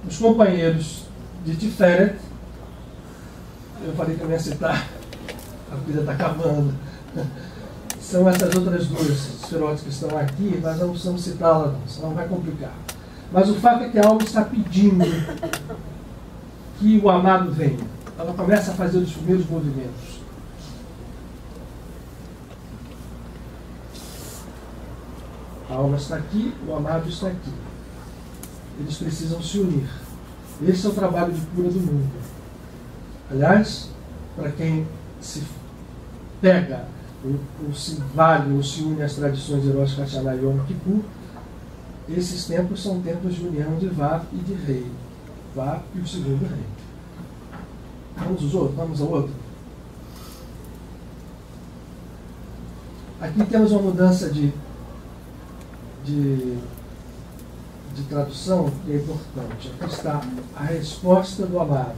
Os companheiros de Tiferet, eu falei que eu ia citar, a vida está acabando, são essas outras duas esferotes que estão aqui, mas não precisamos citá-la não, senão vai complicar. Mas o fato é que a alma está pedindo que o amado venha. Ela começa a fazer os primeiros movimentos. A alma está aqui, o amado está aqui. Eles precisam se unir. Esse é o trabalho de cura do mundo. Aliás, para quem se pega, ou se vale, ou se une às tradições heróicas Hashanah e Yom Kippur, esses tempos são tempos de união de Vav e de Rei. Vav e o segundo rei. Vamos ao outro. Aqui temos uma mudança de tradução que é importante. Aqui está a resposta do amado.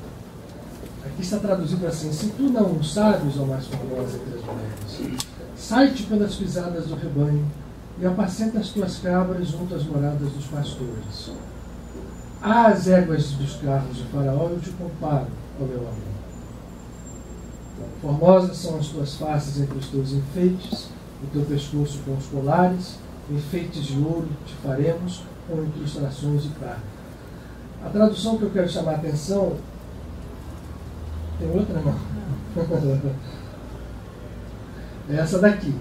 Aqui está traduzido assim: se tu não o sabes, ó mais formosa entre as mulheres, sai-te pelas pisadas do rebanho e apacenta as tuas cabras junto às moradas dos pastores. Às éguas dos carros de Faraó eu te comparo, ó meu amor. Formosas são as tuas faces entre os teus enfeites, o teu pescoço com os colares, enfeites de ouro te faremos, com incrustações de prata. A tradução que eu quero chamar a atenção, tem outra não? É essa daqui.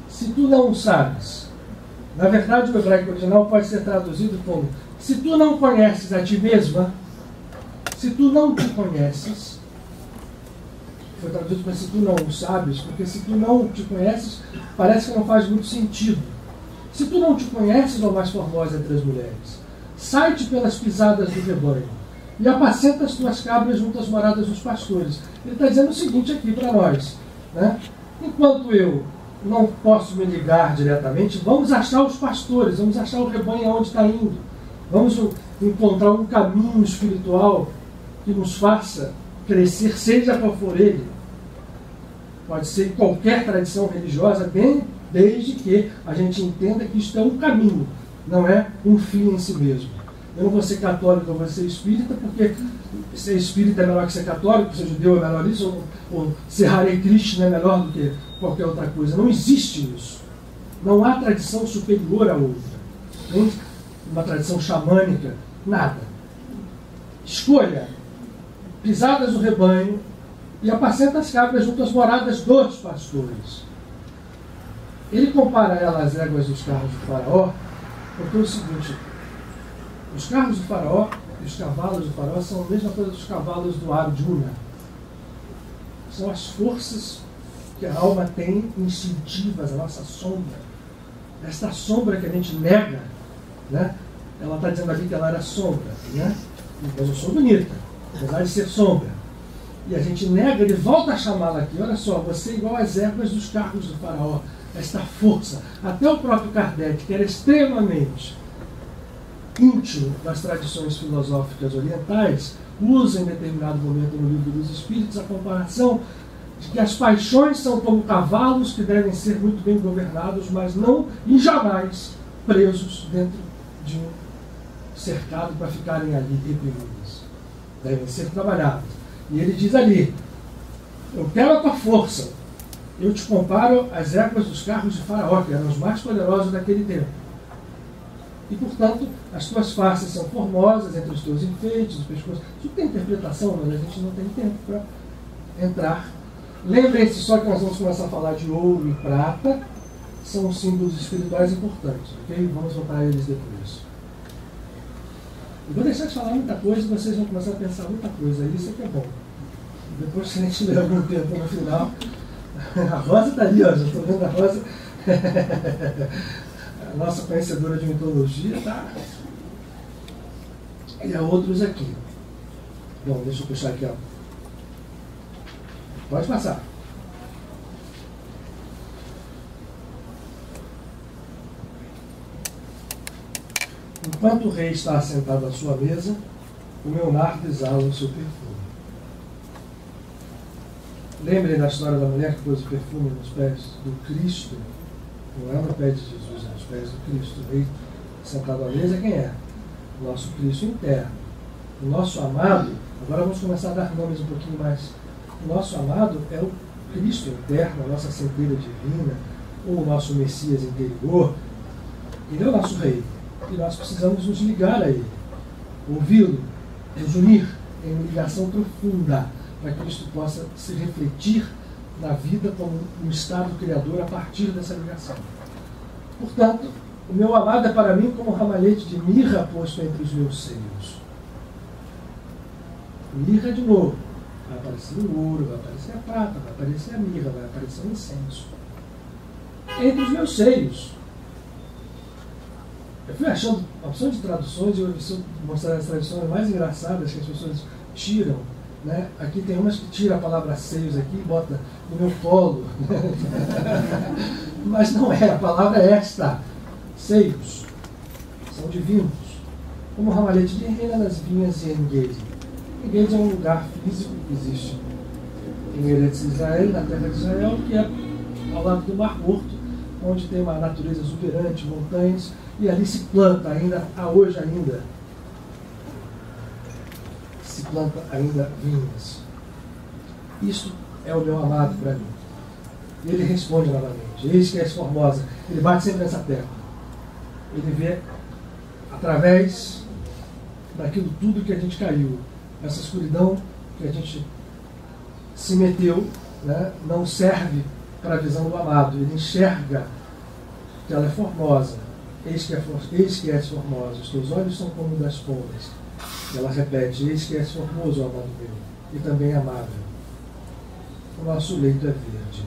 Se tu não o sabes, na verdade o hebraico original pode ser traduzido como: se tu não conheces a ti mesma, se tu não te conheces. Foi traduzido para se tu não o sabes, porque se tu não te conheces, parece que não faz muito sentido. Se tu não te conheces, ó mais formosa entre as mulheres, sai-te pelas pisadas do rebanho e apacenta as tuas cabras junto às moradas dos pastores. Ele está dizendo o seguinte aqui para nós, né? Enquanto eu não posso me ligar diretamente, vamos achar os pastores, vamos achar o rebanho aonde está indo. Vamos encontrar um caminho espiritual que nos faça crescer, seja qual for ele. Pode ser qualquer tradição religiosa, desde que a gente entenda que isto é um caminho, não é um fim em si mesmo. Eu não vou ser católico, eu vou ser espírita, porque ser espírita é melhor que ser católico, ser judeu é melhor isso, ou ser Hare Krishna é melhor do que qualquer outra coisa. Não existe isso. Não há tradição superior à outra. Nem uma tradição xamânica, nada. Escolha pisadas do rebanho e apacenta as cabras junto às moradas dos pastores. Ele compara ela às éguas dos carros de Faraó, porque é o seguinte: os carros de Faraó e os cavalos de Faraó são a mesma coisa dos cavalos do Arjuna. São as forças que a alma tem instintivas, a nossa sombra. Esta sombra que a gente nega, né? Ela está dizendo ali que ela era sombra, né? Mas eu sou bonita, apesar de ser sombra. e a gente nega, ele volta a chamá-la aqui. Olha só, você é igual às éguas dos carros do faraó. Esta força, até o próprio Kardec, que era extremamente íntimo das tradições filosóficas orientais, usa em determinado momento no Livro dos Espíritos a comparação de que as paixões são como cavalos que devem ser muito bem governados, mas não e jamais presos dentro de um cercado para ficarem ali reprimidos. Devem ser trabalhados. E ele diz ali, eu quero a tua força. Eu te comparo às éguas dos carros de Faraó, que eram os mais poderosos daquele tempo. E, portanto, as tuas faces são formosas entre os teus enfeites, os pescoços. Isso tem interpretação, mas a gente não tem tempo para entrar. Lembrem-se só que nós vamos começar a falar de ouro e prata, são símbolos espirituais importantes, ok? Vamos voltar a eles depois. Eu vou deixar de falar muita coisa e vocês vão começar a pensar muita coisa. Isso é que é bom. Depois, se a gente tiver algum tempo no final... A Rosa está ali, ó, já estou vendo a Rosa. A nossa conhecedora de mitologia, tá? E há outros aqui. Bom, deixa eu puxar aqui, ó. Pode passar. Enquanto o rei está assentado à sua mesa, o meu nardo exala o seu perfume. Lembrem da história da mulher que pôs o perfume nos pés do Cristo. Não é no pé de Jesus, é nos pés do Cristo. O rei sentado à mesa, quem é? O nosso Cristo interno. O nosso amado, agora vamos começar a dar nomes um pouquinho mais. O nosso amado é o Cristo interno, a nossa centelha divina, ou o nosso Messias interior. Ele é o nosso rei. E nós precisamos nos ligar a ele, ouvi-lo, nos unir em uma ligação profunda, para que isto possa se refletir na vida como um estado criador a partir dessa ligação. Portanto, o meu amado é para mim como um ramalhete de mirra posto entre os meus seios. Mirra de novo. Vai aparecer o ouro, vai aparecer a prata, vai aparecer a mirra, vai aparecer o incenso. Entre os meus seios. Eu fui achando uma opção de traduções e eu vou mostrar as traduções mais engraçadas que as pessoas tiram. Né? Aqui tem umas que tiram a palavra seios aqui e bota no meu colo. Mas não é, a palavra é esta. Seios. São divinos. Como o ramalhete de reina das vinhas e Engedi. Engedi é um lugar físico que existe em Eretz Israel, na terra de Israel, que é ao lado do Mar Morto, onde tem uma natureza exuberante, montanhas, e ali se planta ainda, hoje ainda, se planta ainda vinhas. Isto é o meu amado para mim. E ele responde novamente, eis que és formosa. Ele bate sempre nessa tecla. Ele vê através daquilo tudo que a gente caiu, essa escuridão que a gente se meteu, né, não serve para a visão do amado. Ele enxerga que ela é formosa. Eis que és formosa, os teus olhos são como das pombas. Ela repete, eis que és formoso, amado meu, e também amável. O nosso leito é verde.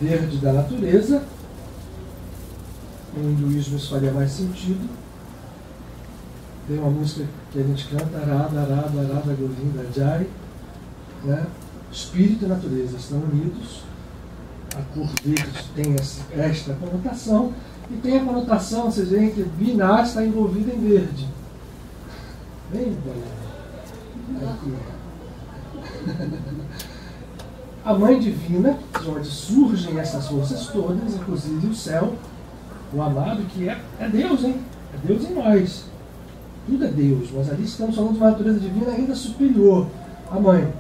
Verde da natureza. No hinduísmo isso faria mais sentido. Tem uma música que a gente canta, Arada, Arada, Arada, Govinda, Jai. Né? Espírito e natureza estão unidos. A cor verde tem esta conotação. E tem a conotação, vocês veem que Binah está envolvida em verde. Bem, aqui. A Mãe Divina, de onde surgem essas forças todas, inclusive o céu, o amado, que é Deus, hein? É Deus em nós. Tudo é Deus, mas ali estamos falando de uma natureza divina ainda superior. A Mãe,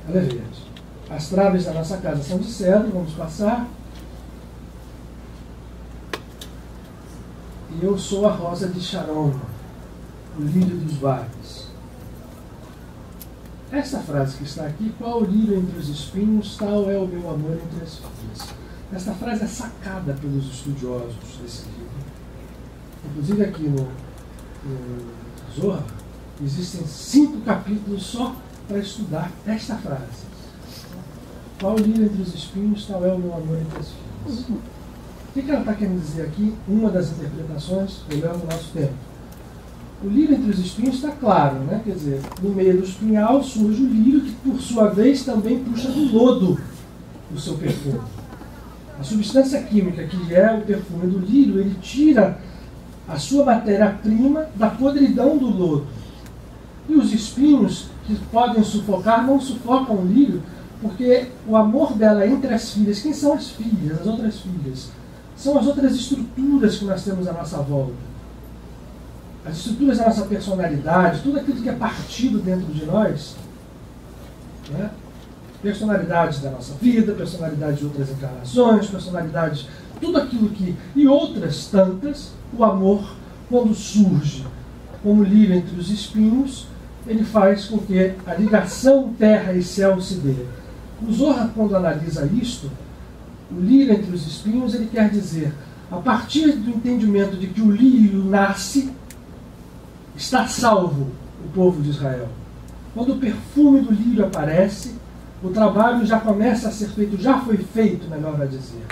ela é verde. As traves da nossa casa são de cedro, vamos passar. E eu sou a rosa de Sharon, o lírio dos vales. Esta frase que está aqui, qual o lírio entre os espinhos, tal é o meu amor entre as filhas. Esta frase é sacada pelos estudiosos desse livro. Inclusive aqui no Zohar, existem 5 capítulos só para estudar esta frase. Qual o lírio entre os espinhos, tal é o meu amor entre as filhas. O que ela está querendo dizer aqui? Uma das interpretações, olhando o nosso tempo. o lírio entre os espinhos está claro, né? Quer dizer, no meio do espinhal surge o lírio, que por sua vez também puxa do lodo o seu perfume. A substância química que é o perfume do lírio, ele tira a sua matéria-prima da podridão do lodo. E os espinhos, que podem sufocar, não sufocam o lírio, porque o amor dela entre as filhas, quem são as filhas, as outras filhas? São as outras estruturas que nós temos à nossa volta. As estruturas da nossa personalidade, tudo aquilo que é partido dentro de nós, né? Personalidades da nossa vida, personalidades de outras encarnações, personalidades, tudo aquilo que, e outras tantas, o amor, quando surge como lírio entre os espinhos, ele faz com que a ligação terra e céu se dê. O Zohar, quando analisa isto, o lírio entre os espinhos, ele quer dizer, a partir do entendimento de que o lírio nasce, está salvo o povo de Israel. Quando o perfume do lírio aparece, o trabalho já começa a ser feito, já foi feito, melhor a dizer.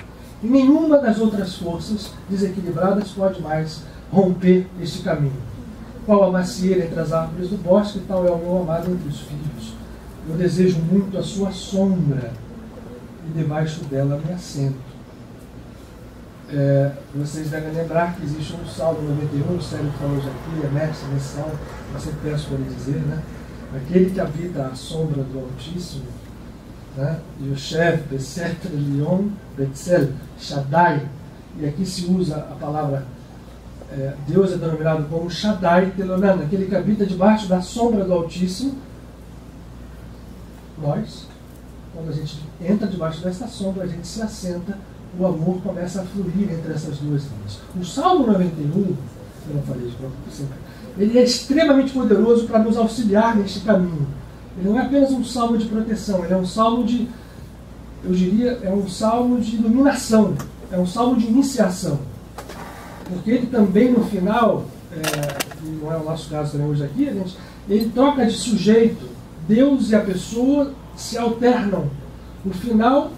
E nenhuma das outras forças desequilibradas pode mais romper este caminho. Qual a macieira entre as árvores do bosque, tal é o meu amado entre os filhos. Eu desejo muito a sua sombra, e debaixo dela me assento. Vocês devem lembrar que existe um Salmo 91, o Sérgio falou já aqui, é mestre nesse salmo, eu sempre peço para ele dizer, né? Aquele que habita a sombra do Altíssimo, né? Yoshev, Beset, Elion, Betzel, Shaddai, e aqui se usa a palavra Deus é denominado como Shaddai Telonan, aquele que habita debaixo da sombra do Altíssimo. Nós, quando a gente entra debaixo dessa sombra, a gente se assenta, o amor começa a fluir entre essas duas linhas. O Salmo 91, eu não falei de próprio sempre, ele é extremamente poderoso para nos auxiliar neste caminho. Ele não é apenas um salmo de proteção, ele é um salmo de, eu diria, é um salmo de iluminação, é um salmo de iniciação. Porque ele também, no final, não é o nosso caso também hoje aqui, ele troca de sujeito. Deus e a pessoa se alternam. No final,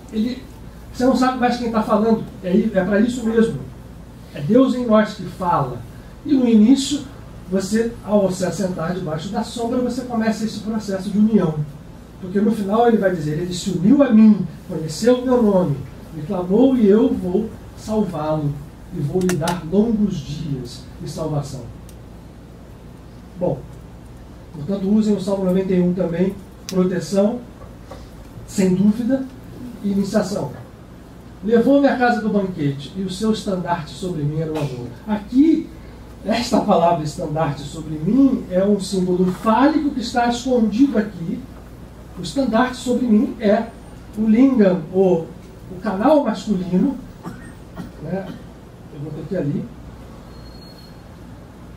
você não sabe mais quem está falando. É para isso mesmo. É Deus em nós que fala. E no início, você, ao se assentar debaixo da sombra, você começa esse processo de união. Porque no final ele vai dizer, ele se uniu a mim, conheceu o meu nome, me clamou e eu vou salvá-lo. E vou lhe dar longos dias de salvação. Bom, portanto, usem o Salmo 91 também, proteção, sem dúvida, e iniciação. Levou-me à casa do banquete, e o seu estandarte sobre mim era o amor. Aqui, esta palavra estandarte sobre mim é um símbolo fálico que está escondido aqui. O estandarte sobre mim é o lingam, o canal masculino, né? Eu vou ter que ir ali.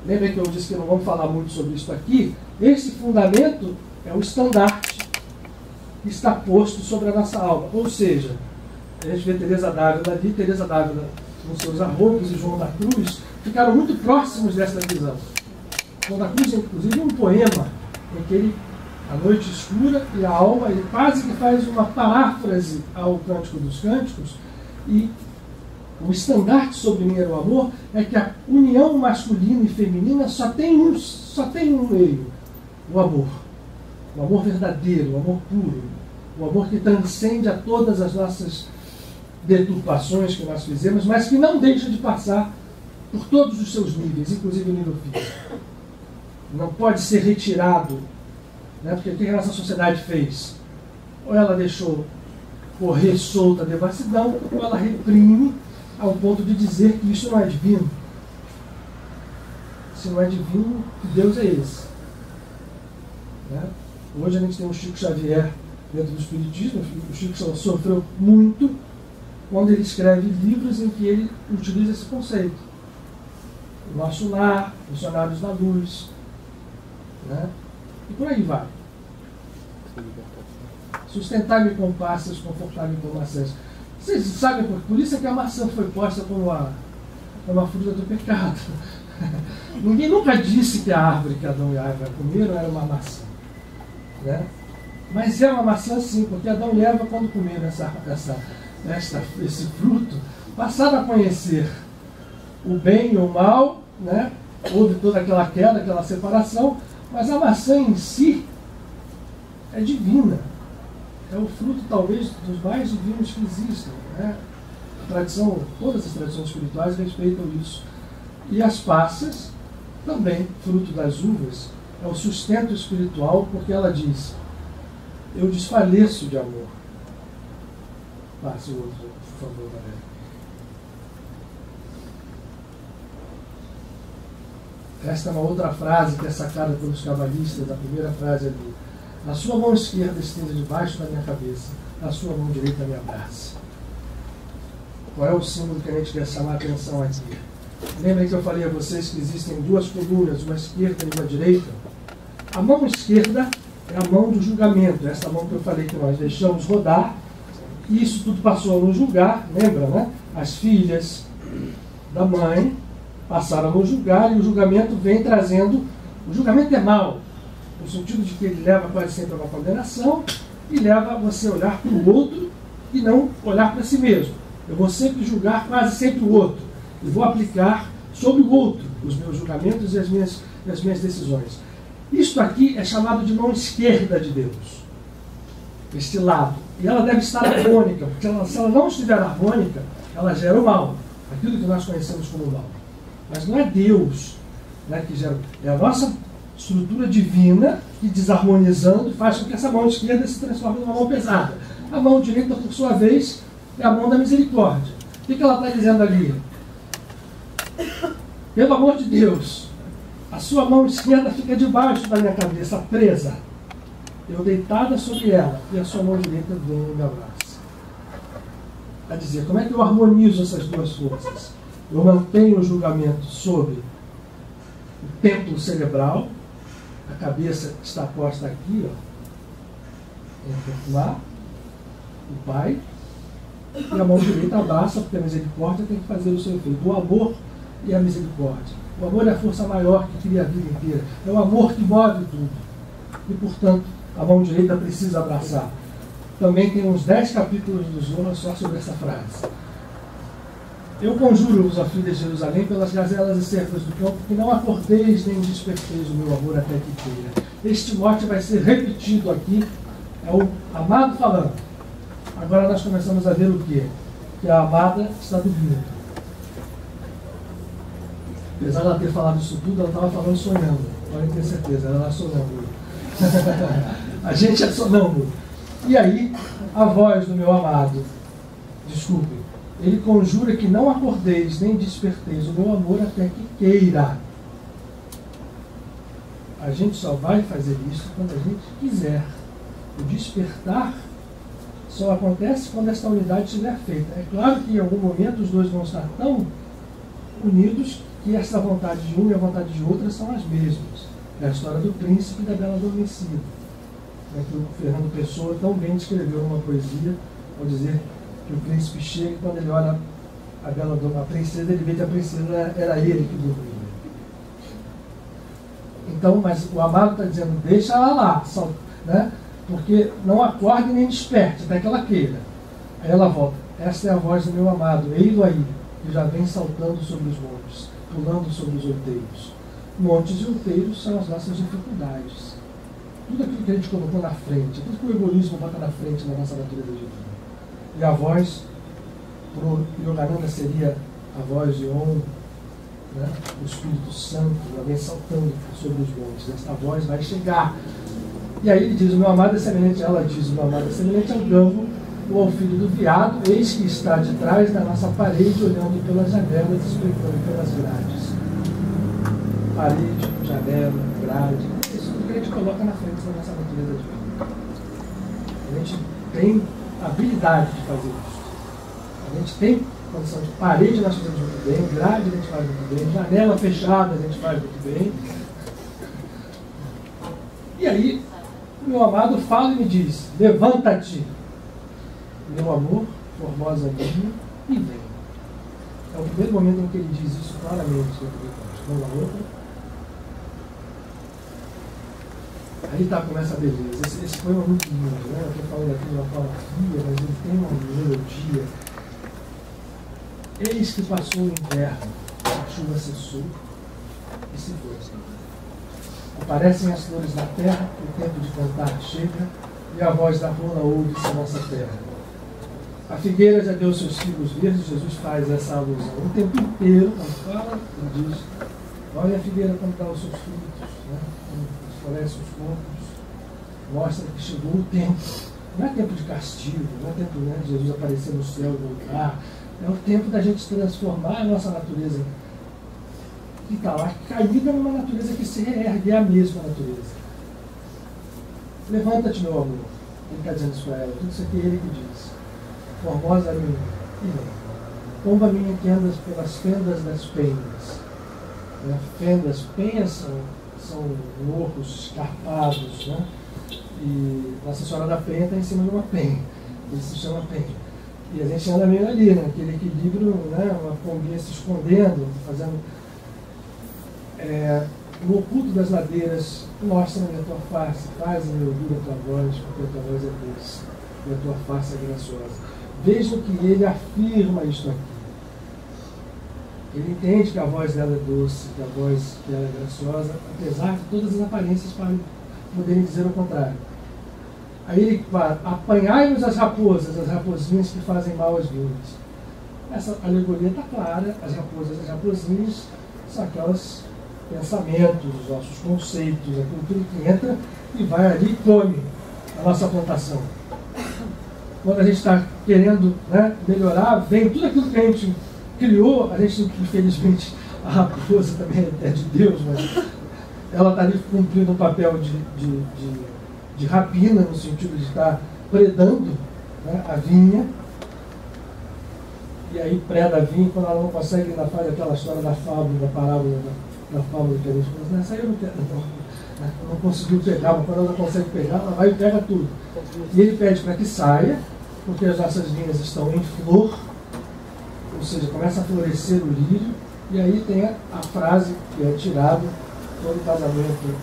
Lembra que eu disse que não vamos falar muito sobre isso aqui? Esse fundamento é o estandarte que está posto sobre a nossa alma. Ou seja, a gente vê Teresa d'Ávila ali, Teresa d'Ávila com seus arroubos e João da Cruz ficaram muito próximos dessa visão. João da Cruz, inclusive, um poema em que ele, a noite escura e a alma, ele quase que faz uma paráfrase ao Cântico dos Cânticos, e o estandarte sobre mim era o amor, é que a união masculina e feminina só tem um meio, o amor. O amor verdadeiro, o amor puro, o amor que transcende a todas as nossas deturpações que nós fizemos, mas que não deixa de passar por todos os seus níveis, inclusive o nível físico. Não pode ser retirado, né? Porque o que a nossa sociedade fez? Ou ela deixou correr solta a devassidão, ou ela reprime ao ponto de dizer que isso não é divino. Se não é divino, que Deus é esse? Né? Hoje a gente tem o Chico Xavier dentro do Espiritismo. O Chico sofreu muito quando ele escreve livros em que ele utiliza esse conceito. O Nosso Lar, Missionários da Luz, né? E por aí vai. Sustentar-me com passas, confortar-me com maçãs. Vocês sabem, por isso é que a maçã foi posta como uma fruta do pecado. Ninguém nunca disse que a árvore que Adão e Eva comeram era uma maçã, né? Mas é uma maçã sim, porque Adão e Eva, quando comeram esse fruto, passaram a conhecer o bem e o mal, né? houve toda aquela queda, aquela separação, mas a maçã em si é divina. É o fruto, talvez, dos mais divinos que existem, né? A tradição, todas as tradições espirituais respeitam isso. E as passas, também, fruto das uvas, é o sustento espiritual, porque ela diz: eu desfaleço de amor. Passe o outro, por favor, Valéria. Esta é uma outra frase que é sacada pelos cabalistas, a primeira frase ali. A sua mão esquerda esteja debaixo da minha cabeça, a sua mão direita me abraça. Qual é o símbolo que a gente quer chamar a atenção aqui? Lembrem que eu falei a vocês que existem duas colunas, uma esquerda e uma direita? A mão esquerda é a mão do julgamento, essa mão que eu falei que nós deixamos rodar, e isso tudo passou a nos julgar, lembra, né? As filhas da mãe passaram a nos julgar, e o julgamento vem trazendo... O julgamento é mau, no sentido de que ele leva quase sempre a uma condenação e leva você a olhar para o outro e não olhar para si mesmo. Eu vou sempre julgar quase sempre o outro e vou aplicar sobre o outro os meus julgamentos e as minhas decisões. Isto aqui é chamado de mão esquerda de Deus, este lado. E ela deve estar harmônica, porque se ela não estiver harmônica, ela gera o mal, aquilo que nós conhecemos como mal. Mas não é Deus, né, que gera, é a nossa estrutura divina que, desarmonizando, faz com que essa mão esquerda se transforme numa mão pesada. A mão direita, por sua vez, é a mão da misericórdia. O que ela está dizendo ali? Pelo amor de Deus, a sua mão esquerda fica debaixo da minha cabeça, presa. Eu deitada sobre ela, e a sua mão direita vem e me abraça. A dizer, como é que eu harmonizo essas duas forças? Eu mantenho o julgamento sobre o templo cerebral, a cabeça está posta aqui, ó, entre lá, o Pai, e a mão direita abraça, porque a misericórdia tem que fazer o seu efeito. O amor e a misericórdia. O amor é a força maior que cria a vida inteira. É o amor que move tudo. E, portanto, a mão direita precisa abraçar. Também tem uns 10 capítulos do Zohar só sobre essa frase. Eu conjuro-vos, ó filhas de Jerusalém, pelas gazelas e cercas do campo, que não acordeis nem desperteis o meu amor até que queira. Este mote vai ser repetido aqui. É o amado falando. Agora nós começamos a ver o quê? Que a amada está dormindo. Apesar de ela ter falado isso tudo, ela estava falando sonhando. Podem ter certeza, ela era sonâmbula. A gente é sonâmbulo. E aí, a voz do meu amado, desculpe, ele conjura que não acordeis nem desperteis o meu amor até que queira. A gente só vai fazer isso quando a gente quiser. O despertar só acontece quando essa unidade estiver feita. É claro que em algum momento os dois vão estar tão unidos que essa vontade de um e a vontade de outra são as mesmas. É a história do príncipe e da bela adormecida, que o Fernando Pessoa tão bem descreveu numa poesia, ao dizer que o príncipe chega e quando ele olha a princesa, ele vê que a princesa era ele que dormia. Então, mas o amado está dizendo, deixa ela lá, né? Porque não acorde nem desperte, até que ela queira. Aí ela volta. Esta é a voz do meu amado, ei-lo aí, que já vem saltando sobre os montes, pulando sobre os outeiros. Montes e outeiros são as nossas dificuldades. Tudo aquilo que a gente colocou na frente, tudo que o egoísmo bota na frente na nossa natureza divina. E a voz, para o Yogananda, seria a voz de Om, né? O Espírito Santo, já vem saltando sobre os montes. Esta voz vai chegar. E aí ele diz, o meu amado é semelhante, ela diz, o meu amado é semelhante ao gambo ou ao filho do veado, eis que está de trás da nossa parede, olhando pelas janelas, espreitando pelas grades. Parede, janela, grade, isso tudo que a gente coloca na frente da nossa natureza divina. A gente tem habilidade de fazer isso. A gente tem condição de parede, nós fazemos muito bem, grade a gente faz muito bem, janela fechada a gente faz muito bem. E aí, o meu amado fala e me diz, levanta-te, meu amor, formosa minha, e vem. É o primeiro momento em que ele diz isso claramente. Vamos lá, outra. Aí começa a beleza. Esse poema é muito lindo, né? Eu estou falando aqui de uma forma fria, mas ele tem uma melodia. Eis que passou o inverno, a chuva cessou, e e se foi. Aparecem as flores da terra, o tempo de cantar chega, e a voz da runa ouve-se a nossa terra. A figueira já deu seus figos verdes, Jesus faz essa alusão. O tempo inteiro, quando fala, ele diz: olha a figueira quando dá os seus frutos, né? Quando floresce os campos, mostra que chegou o tempo. Não é tempo de castigo, não é tempo, né, de Jesus aparecer no céu e voltar. É o tempo da gente transformar a nossa natureza, que está lá caída, numa natureza que se reergue, é a mesma natureza. Levanta-te, meu amor. Ele está dizendo isso para ela. Tudo isso aqui é ele que diz. Formosa minha, e vem. Pomba minha que andas pelas fendas das penhas. Né? Fendas, penhas são morros escarpados, né? E Nossa Senhora da Penha está em cima de uma penha. Isso se chama penha. E a gente anda meio ali, né? Aquele equilíbrio, né? Uma pombinha se escondendo, fazendo. No oculto das ladeiras, mostra-me a tua face, faz-me ouvir a tua voz, porque a tua voz é doce e a tua face é graciosa. Vejam que ele afirma isto aqui. Ele entende que a voz dela é doce, que a voz dela é graciosa, apesar de todas as aparências para poderem dizer o contrário. Aí ele fala: apanhai-nos as raposinhas que fazem mal às vinhas. Essa alegoria está clara. As raposinhas são aquelas pensamentos, os nossos conceitos, aquilo tudo que entra e vai ali e come a nossa plantação. Quando a gente está querendo, né, melhorar, vem tudo aquilo que a gente criou. A gente, infelizmente, a raposa também é de Deus, mas ela está ali cumprindo um papel de rapina, no sentido de estar predando, né, a vinha. E aí preda a vinha, quando ela não consegue, ainda faz aquela história da fábula, da parábola da fábula que a gente fala: nessa aí eu não quero, não conseguiu pegar, mas quando ela não consegue pegar, ela vai e pega tudo. E ele pede para que saia, porque as nossas vinhas estão em flor, ou seja, começa a florescer o lírio, e aí tem a frase que é tirada, todo casamento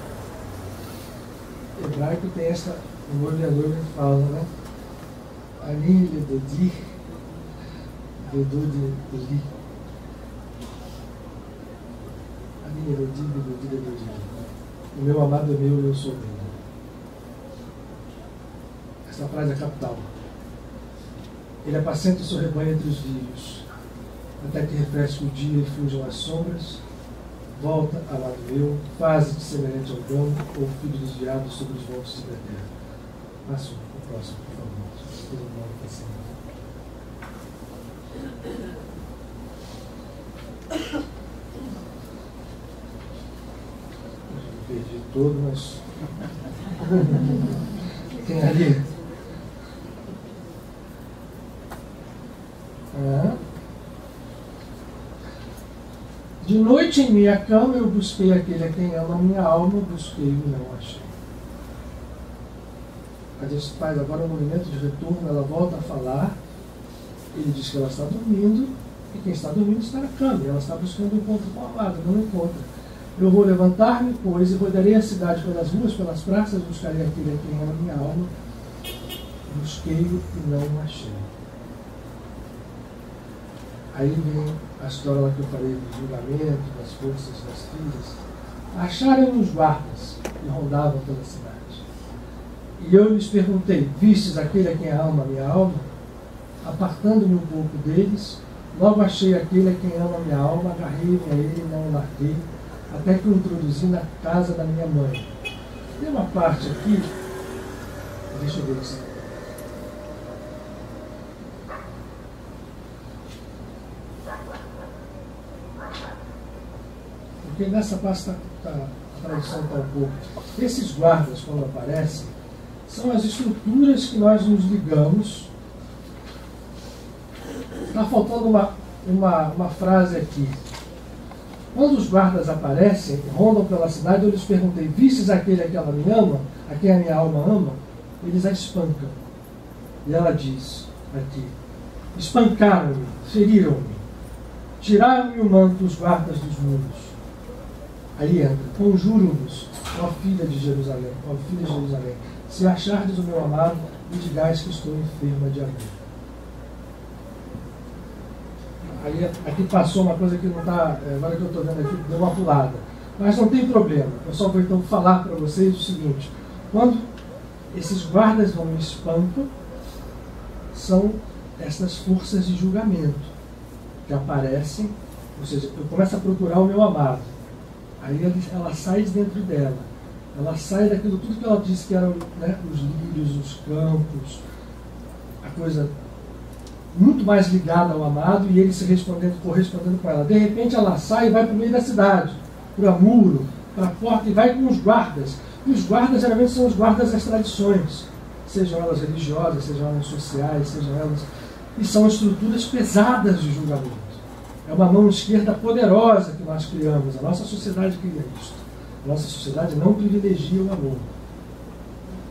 hebraico tem essa, o noivo e a noiva fala, né? Ani le dodi, vedou de li. Ani le dodi, vedou de li. O meu amado é meu e eu sou dele. Essa frase é capital. Ele apacenta o seu rebanho entre os lírios, até que refresque o dia e fujam as sombras. Volta, amado meu, faze-te semelhante ao gamo ou filho dos veados sobre os montes da terra. Passo o próximo, por favor. Todo mundo assim. Eu perdi todo, mas tem ali. De noite em minha cama eu busquei aquele a quem ama a minha alma, busquei e não achei. A gente faz agora um movimento de retorno, ela volta a falar, ele diz que ela está dormindo, e quem está dormindo está na cama, e ela está buscando um encontro com a amada, não encontra. Eu vou levantar-me, pois, e rodarei a cidade pelas ruas, pelas praças, buscarei aquele a quem ama a minha alma, busquei-o e não achei. Aí vem a história lá que eu falei do julgamento, das forças das filhas. Acharam os guardas que rondavam pela cidade. E eu lhes perguntei: vistes aquele a quem ama a minha alma? Apartando-me um pouco deles, logo achei aquele a quem ama a minha alma, agarrei-me a ele e não o larguei, até que o introduzi na casa da minha mãe. Tem uma parte aqui, deixa eu ver isso. Porque nessa parte a tradução está um pouco. Esses guardas, quando aparecem, são as estruturas que nós nos ligamos. Está faltando uma frase aqui. Quando os guardas aparecem, rondam pela cidade, eu lhes perguntei: vistes aquele a que ela me ama, a quem a minha alma ama? Eles a espancam. E ela diz aqui: espancaram-me, feriram-me, tiraram-me o manto os guardas dos muros. Aí entra: conjuro-vos, ó filha de Jerusalém, se achardes o meu amado, me digais que estou enferma de amor. Aí aqui passou uma coisa que não está, agora que eu estou vendo aqui, deu uma pulada. Mas não tem problema. Eu só vou então falar para vocês o seguinte: quando esses guardas vão me espancam, são essas forças de julgamento que aparecem, ou seja, eu começo a procurar o meu amado. Aí ela sai de dentro dela. Ela sai daquilo tudo que ela disse que eram, né, os lírios, os campos, a coisa muito mais ligada ao amado, e ele se correspondendo com ela. De repente ela sai e vai para o meio da cidade, para o muro, para a porta, e vai com os guardas. E os guardas geralmente são os guardas das tradições, sejam elas religiosas, sejam elas sociais, sejam elas... E são estruturas pesadas de julgamento. É uma mão esquerda poderosa que nós criamos. A nossa sociedade cria isso. A nossa sociedade não privilegia o amor.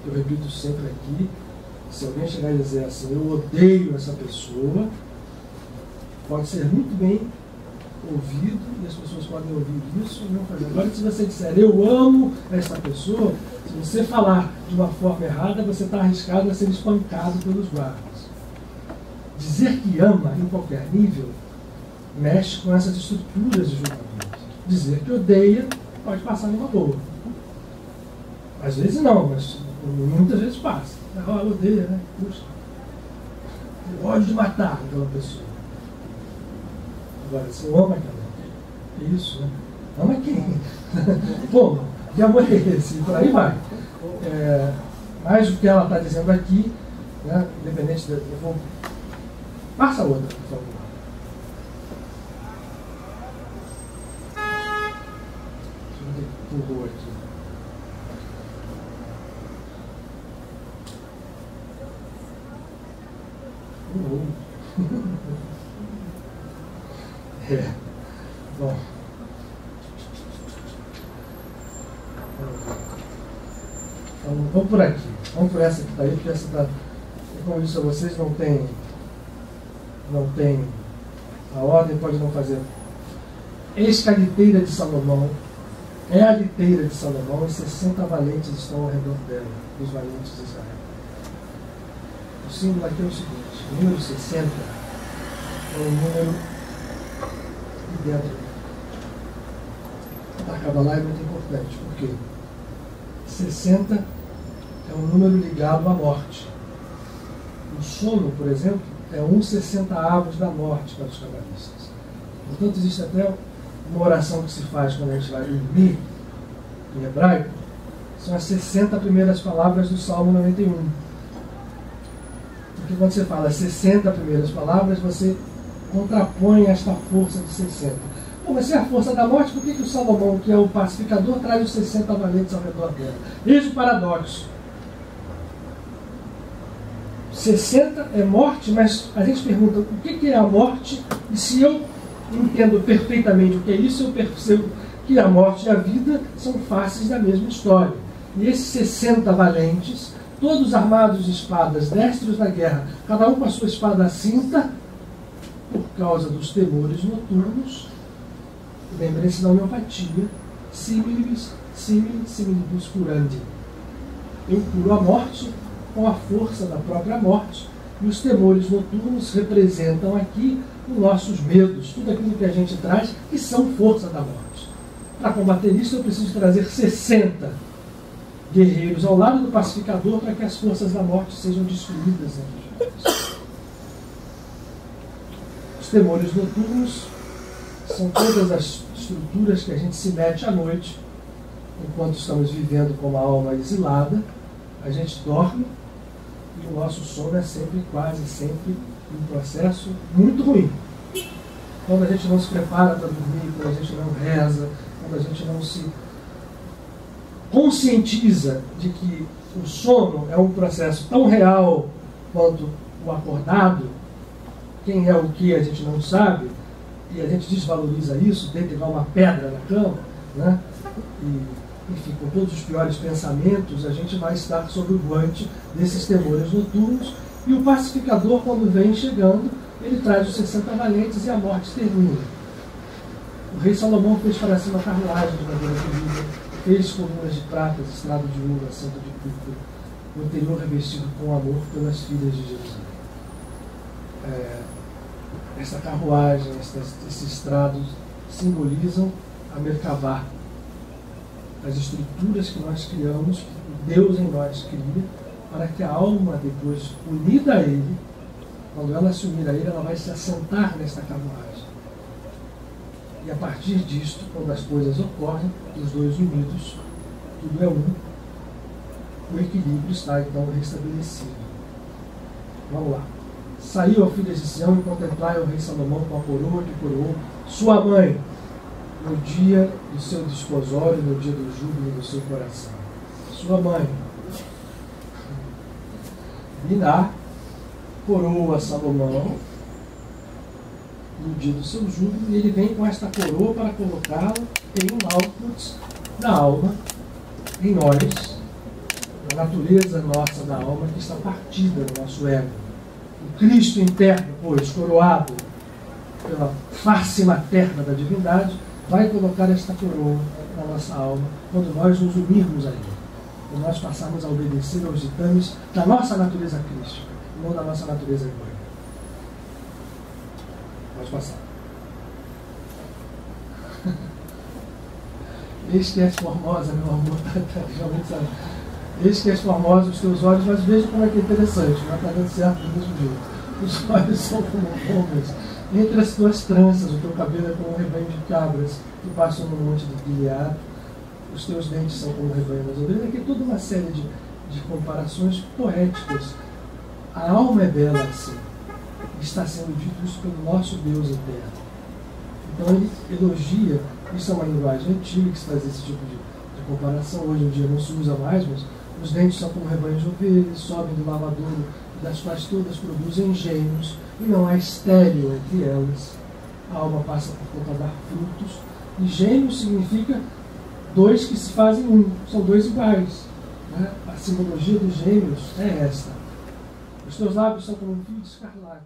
Eu repito sempre aqui, se alguém chegar e dizer assim, eu odeio essa pessoa, pode ser muito bem ouvido, e as pessoas podem ouvir isso e não fazer. Agora, se você disser, eu amo essa pessoa, se você falar de uma forma errada, você está arriscado a ser espancado pelos guardas. Dizer que ama em qualquer nível mexe com essas estruturas de julgamento. Dizer que odeia pode passar numa boa. Às vezes não, mas muitas vezes passa. Odeia, né? Puxa. Ódio de matar aquela pessoa. Agora, você ama aquela. Isso, né? Ama quem? Como? Que amor é esse? E por aí vai. Mas o que ela está dizendo aqui, né, independente da... Eu vou... Passa outra, por favor. Empurrou aqui. Bom. Então, vamos por aqui. Vamos por essa que está aí, porque essa está... Como eu disse a vocês, não tem a ordem, pode não fazer. Eis que a liteira de Salomão é a liteira de Salomão, e 60 valentes estão ao redor dela, dos valentes de Israel. O símbolo aqui é o seguinte: o número 60 é um número de dentro da Kabbalah, é muito importante, porque 60 é um número ligado à morte. O sono, por exemplo, é 1/60 da morte para os cabalistas. Portanto, existe até uma oração que se faz quando a gente vai dormir, em hebraico, são as 60 primeiras palavras do Salmo 91. Porque quando você fala as 60 primeiras palavras, você contrapõe esta força de 60. Bom, mas se é a força da morte, por que o Salomão, que é o pacificador, traz os 60 valentes ao redor dela? Eis o paradoxo. 60 é morte, mas a gente pergunta o que é a morte, e se eu entendo perfeitamente o que é isso, eu percebo que a morte e a vida são faces da mesma história. E esses 60 valentes, todos armados de espadas, destros na guerra, cada um com a sua espada à cinta, por causa dos temores noturnos, lembrem-se da homeopatia, similibus curandi. Eu curo a morte com a força da própria morte, e os temores noturnos representam aqui os nossos medos, tudo aquilo que a gente traz, que são força da morte. Para combater isso, eu preciso trazer 60 guerreiros ao lado do pacificador para que as forças da morte sejam destruídas entre nós. Os temores noturnos são todas as estruturas que a gente se mete à noite, enquanto estamos vivendo com uma alma exilada. A gente dorme e o nosso sono é sempre, quase sempre, um processo muito ruim. Quando a gente não se prepara para dormir, quando a gente não reza, quando a gente não se conscientiza de que o sono é um processo tão real quanto o acordado, quem é o que a gente não sabe, e a gente desvaloriza isso, deita igual uma pedra na cama, né? E, enfim, com todos os piores pensamentos, a gente vai estar sob o guante desses temores noturnos, e o pacificador, quando vem chegando, ele traz os 60 valentes e a morte termina. O rei Salomão fez para si uma carruagem de madeira polida, fez colunas de prata, estrado de ouro, assento de púrpura, o interior revestido com amor pelas filhas de Jerusalém. Essa carruagem, esses estrados simbolizam a Merkavá, as estruturas que nós criamos, que Deus em nós cria, para que a alma, depois unida a Ele, quando ela se unir a Ele, ela vai se assentar nesta carruagem. E a partir disto, quando as coisas ocorrem, os dois unidos, tudo é um, o equilíbrio está então restabelecido. Vamos lá. Saiu a filha de Sião e contemplai o rei Salomão com a coroa que coroou sua mãe no dia do seu desposório, no dia do júbilo do seu coração. Sua mãe, Diná, coroa Salomão no dia do seu júbilo, e ele vem com esta coroa para colocá-la em um output da alma, em nós, na natureza nossa da alma que está partida no nosso ego. O Cristo interno, pois, coroado pela face materna da divindade, vai colocar esta coroa na nossa alma quando nós nos unirmos a Ele, quando nós passarmos a obedecer aos ditames da nossa natureza crística, não da nossa natureza egoísta. Pode passar. Eis que és formosa, meu amor, realmente sabe. Eis que és formosa os teus olhos, mas veja como é que é interessante, não está dando certo do mesmo jeito. Os olhos são como pombas, entre as tuas tranças, o teu cabelo é como um rebanho de cabras que passam no monte de Gileade, os teus dentes são como o rebanho das ovelhas. Aqui toda uma série de comparações poéticas. A alma é bela assim. Está sendo dito isso pelo nosso Deus eterno. Então ele elogia, isso é uma linguagem antiga que se faz esse tipo de comparação, hoje em dia não se usa mais, mas os dentes são como rebanhos de ovelhas, sobem do lavadouro, das quais todas produzem gêmeos, e não há estéril entre elas. A alma passa por conta dar frutos, e gêmeo significa dois que se fazem um, são dois iguais. Né? A simbologia dos gêmeos é esta. Os teus lábios são como um fio de escarlate.